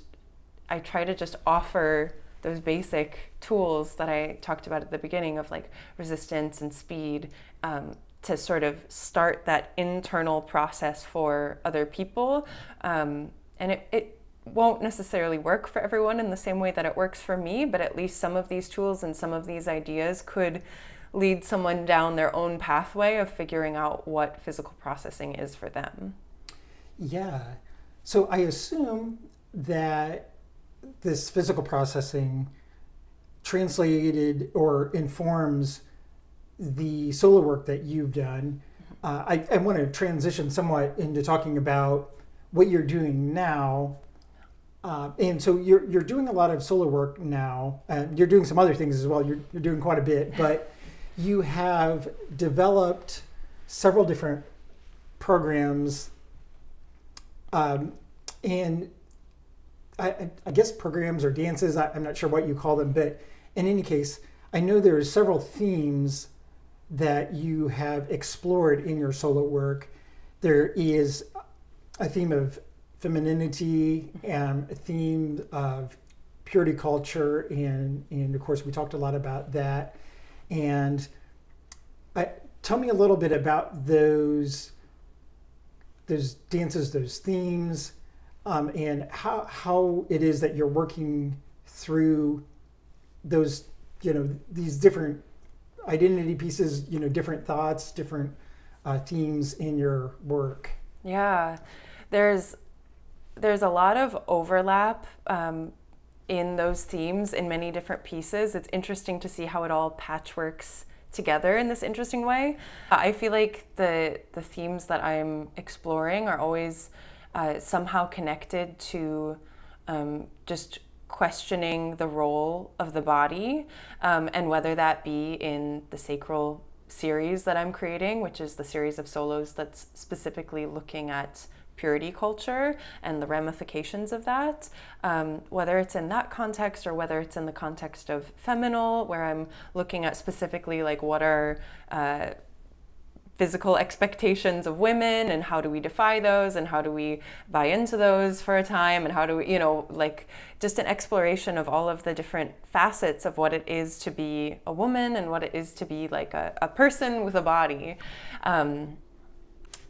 I try to just offer those basic tools that I talked about at the beginning of like resistance and speed, to sort of start that internal process for other people. And it won't necessarily work for everyone in the same way that it works for me, but at least some of these tools and some of these ideas could lead someone down their own pathway of figuring out what physical processing is for them. Yeah. So I assume that this physical processing translated or informs the solo work that you've done. I want to transition somewhat into talking about what you're doing now. And so you're doing a lot of solo work now. You're doing some other things as well. You're doing quite a bit, but you have developed several different programs, and I guess programs or dances. I'm not sure what you call them, but in any case, I know there are several themes that you have explored in your solo work. There is a theme of femininity, and a theme of purity culture, and of course we talked a lot about that. And tell me a little bit about those dances, those themes, and how it is that you're working through those, these different identity pieces, different thoughts, different themes in your work. Yeah, there's a lot of overlap in those themes in many different pieces. It's interesting to see how it all patchworks together in this interesting way. I feel like the themes that I'm exploring are always somehow connected to just questioning the role of the body, and whether that be in the sacral series that I'm creating, which is the series of solos that's specifically looking at purity culture and the ramifications of that, whether it's in that context or whether it's in the context of feminal, where I'm looking at specifically like what are physical expectations of women and how do we defy those and how do we buy into those for a time, and how do we, like just an exploration of all of the different facets of what it is to be a woman and what it is to be like a person with a body.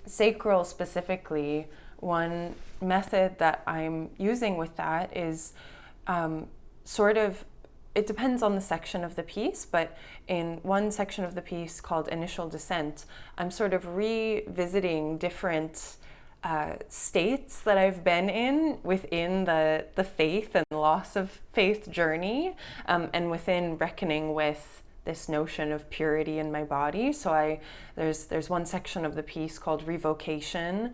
Sacral specifically, one method that I'm using with that is it depends on the section of the piece, but in one section of the piece called Initial Descent, I'm sort of revisiting different states that I've been in within the faith and loss of faith journey, and within reckoning with this notion of purity in my body. So there's one section of the piece called Revocation,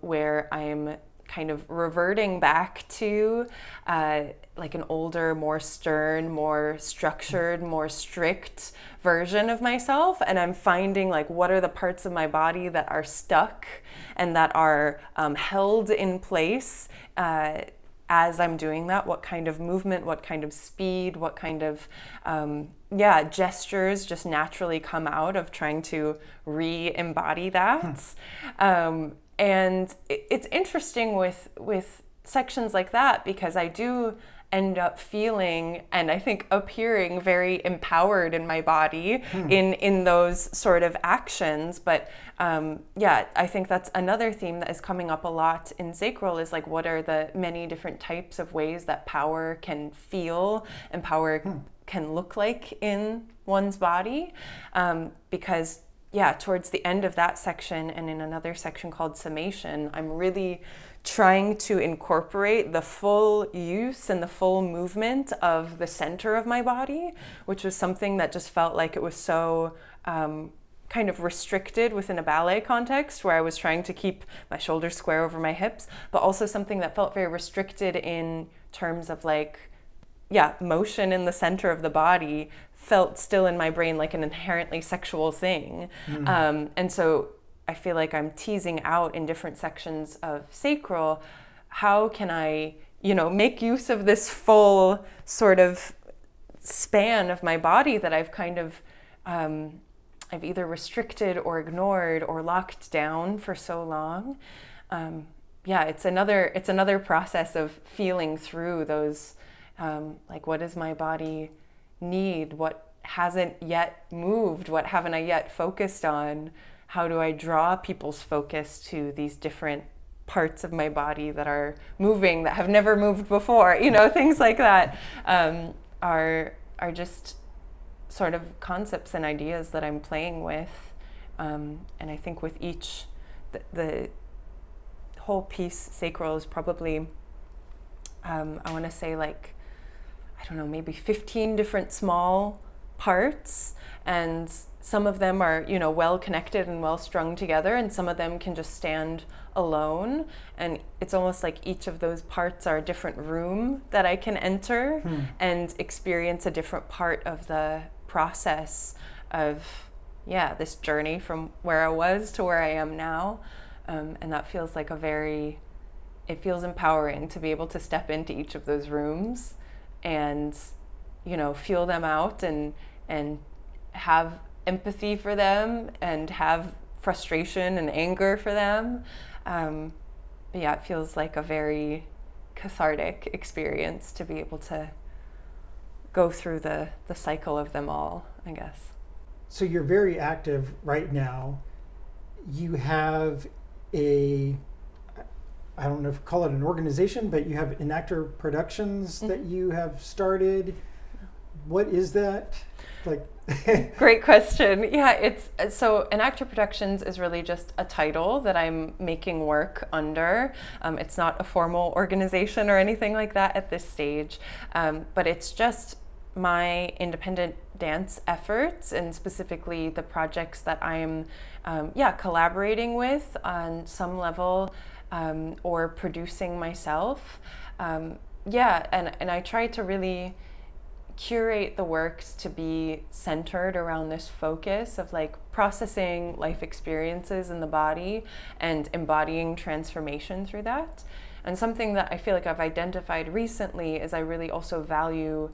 where I'm kind of reverting back to like an older, more stern, more structured, more strict version of myself. And I'm finding like what are the parts of my body that are stuck and that are held in place as I'm doing that. What kind of movement, what kind of speed, what kind of gestures just naturally come out of trying to re-embody that. And it's interesting with sections like that, because I do end up feeling and I think appearing very empowered in my body in those sort of actions. But I think that's another theme that is coming up a lot in sacral, is like what are the many different types of ways that power can feel and power can look like in one's body, because towards the end of that section and in another section called Summation, I'm really trying to incorporate the full use and the full movement of the center of my body, which was something that just felt like it was so kind of restricted within a ballet context where I was trying to keep my shoulders square over my hips, but also something that felt very restricted in terms of like, yeah, motion in the center of the body felt still in my brain like an inherently sexual thing. And so I feel like I'm teasing out in different sections of sacral, how can I, make use of this full sort of span of my body that I've kind of, I've either restricted or ignored or locked down for so long. It's another process of feeling through those, like, what does my body need? What hasn't yet moved? What haven't I yet focused on? How do I draw people's focus to these different parts of my body that are moving, that have never moved before? Things like that are just sort of concepts and ideas that I'm playing with. And I think with each, the whole piece, sacral, is probably, I want to say like, I don't know, maybe 15 different small parts, and some of them are, well connected and well strung together, and some of them can just stand alone. And it's almost like each of those parts are a different room that I can enter and experience a different part of the process of, this journey from where I was to where I am now. And that feels like it feels empowering to be able to step into each of those rooms and, feel them out and have empathy for them and have frustration and anger for them. It feels like a very cathartic experience to be able to go through the cycle of them all, I guess. So you're very active right now. You have I don't know if you call it an organization, but you have Enactor Productions that you have started. What is that? Great question. Yeah, so Enactor Productions is really just a title that I'm making work under. It's not a formal organization or anything like that at this stage, but it's just my independent dance efforts, and specifically the projects that I'm collaborating with on some level, or producing myself. And I try to really curate the works to be centered around this focus of like processing life experiences in the body and embodying transformation through that. And something that I feel like I've identified recently is I really also value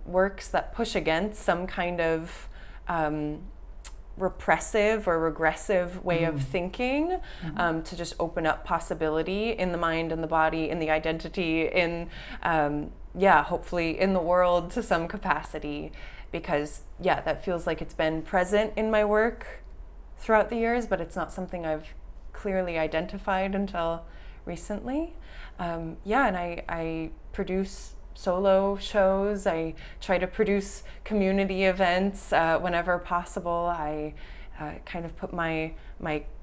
works that push against some kind of repressive or regressive way of thinking, to just open up possibility in the mind and the body, in the identity, in hopefully in the world to some capacity, because that feels like it's been present in my work throughout the years, but it's not something I've clearly identified until recently. And I produce solo shows. I try to produce community events whenever possible. I kind of put my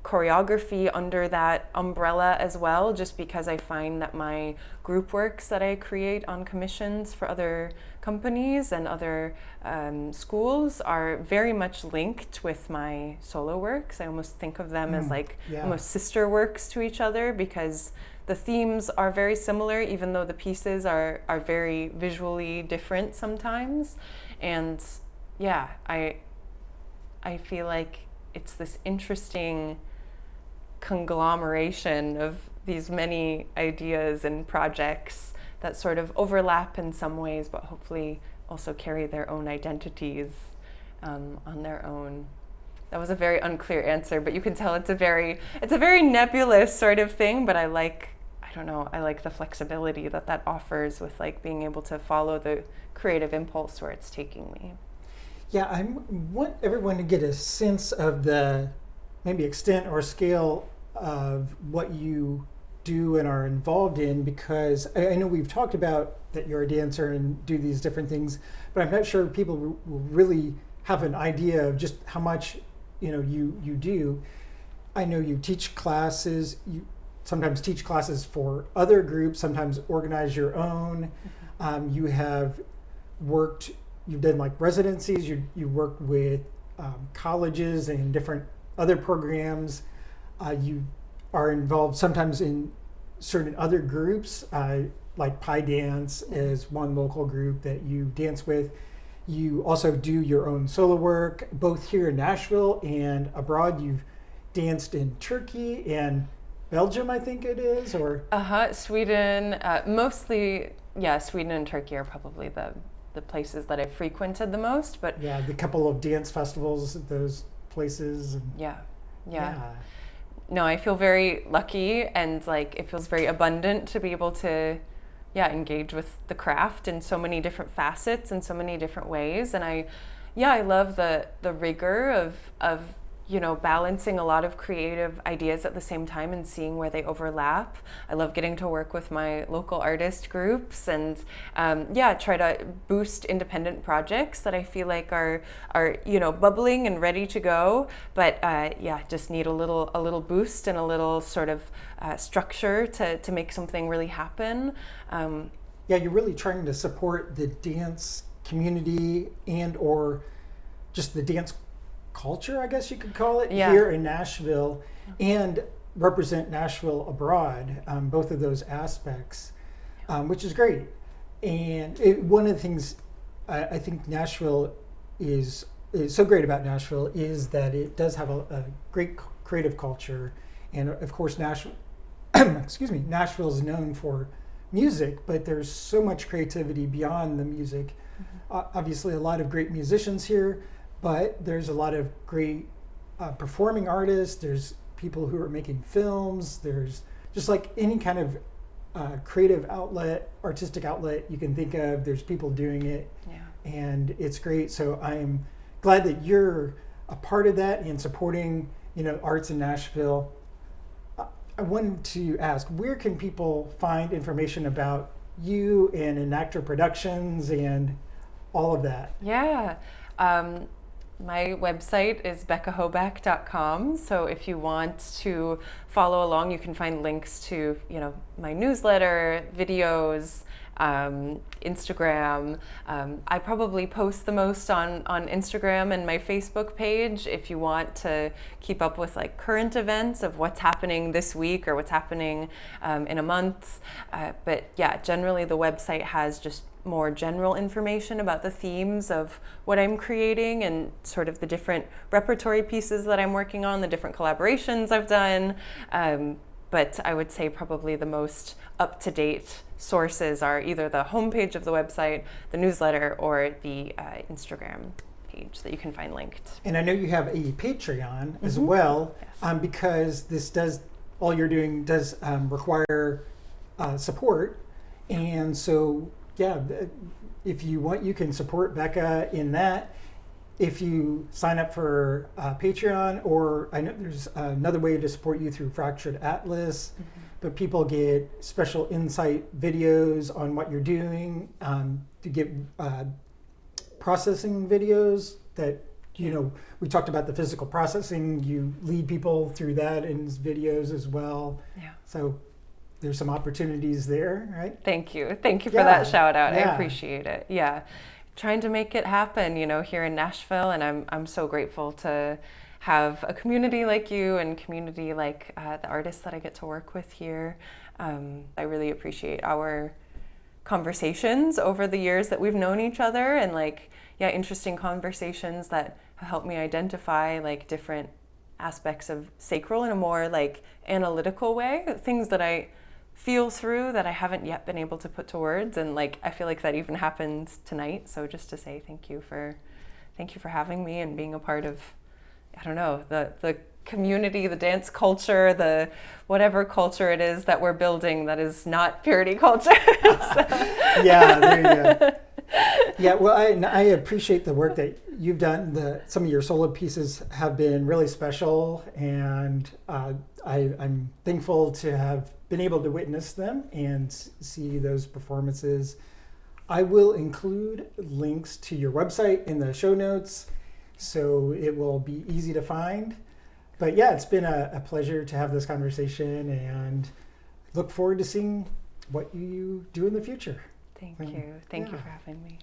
choreography under that umbrella as well, just because I find that my group works that I create on commissions for other companies and other schools are very much linked with my solo works. I almost think of them as almost sister works to each other, because the themes are very similar, even though the pieces are very visually different sometimes. And I feel like it's this interesting conglomeration of these many ideas and projects that sort of overlap in some ways, but hopefully also carry their own identities on their own. That was a very unclear answer, but you can tell it's a very nebulous sort of thing, but I like the flexibility that offers with like being able to follow the creative impulse where it's taking me. Yeah, I want everyone to get a sense of the maybe extent or scale of what you do and are involved in, because I know we've talked about that you're a dancer and do these different things, but I'm not sure people will really have an idea of just how much you do. I know you teach classes, you sometimes teach classes for other groups, sometimes organize your own. You have worked, you've done like residencies, you work with colleges and different other programs. You are involved sometimes in certain other groups, like Pi Dance is one local group that you dance with. You also do your own solo work, both here in Nashville and abroad. You've danced in Turkey and Belgium, I think it is, or? Sweden, mostly, yeah, Sweden and Turkey are probably the places that I've frequented the most, but. Yeah, the couple of dance festivals at those places. And Yeah. No, I feel very lucky, and like it feels very abundant to be able to engage with the craft in so many different facets and so many different ways. And I love the rigor of balancing a lot of creative ideas at the same time and seeing where they overlap. I love getting to work with my local artist groups and try to boost independent projects that I feel like are bubbling and ready to go, but just need a little boost and a little sort of structure to make something really happen. You're really trying to support the dance community and or just the dance culture, I guess you could call it, here in Nashville, and represent Nashville abroad, both of those aspects, which is great. And one of the things I think Nashville is so great about Nashville is that it does have a great creative culture. And of course, Nashville is known for music, but there's so much creativity beyond the music. Obviously, a lot of great musicians here, but there's a lot of great performing artists. There's people who are making films. There's just like any kind of creative outlet, artistic outlet you can think of. There's people doing it, and it's great. So I am glad that you're a part of that and supporting, arts in Nashville. I wanted to ask, where can people find information about you and Enactor Productions and all of that? My website is beccahoback.com. So if you want to follow along, you can find links to, my newsletter, videos, Instagram. I probably post the most on Instagram and my Facebook page if you want to keep up with like current events of what's happening this week or what's happening in a month. But generally the website has just more general information about the themes of what I'm creating and sort of the different repertory pieces that I'm working on, the different collaborations I've done. But I would say probably the most up-to-date sources are either the homepage of the website, the newsletter, or the Instagram page that you can find linked. And I know you have a Patreon as well, because all you're doing does require support. And so, if you want, you can support Becca in that. If you sign up for Patreon, or I know there's another way to support you through Fractured Atlas, but people get special insight videos on what you're doing, to get processing videos that, we talked about the physical processing. You lead people through that in videos as well. So there's some opportunities there, right? Thank you for that shout out. I appreciate it. Trying to make it happen, here in Nashville, and I'm so grateful to have a community like you and community like the artists that I get to work with here. I really appreciate our conversations over the years that we've known each other, and interesting conversations that have helped me identify different aspects of sacral in a more analytical way, things that I feel through that I haven't yet been able to put to words, and I feel like that even happened tonight. So just to say thank you for having me and being a part of, the community, the dance culture, the whatever culture it is that we're building that is not purity culture. There you go. Well, I appreciate the work that you've done. Some of your solo pieces have been really special, and I'm thankful to have been able to witness them and see those performances. I will include links to your website in the show notes, so it will be easy to find. But it's been a pleasure to have this conversation, and look forward to seeing what you do in the future. Thank you. Thank you for having me.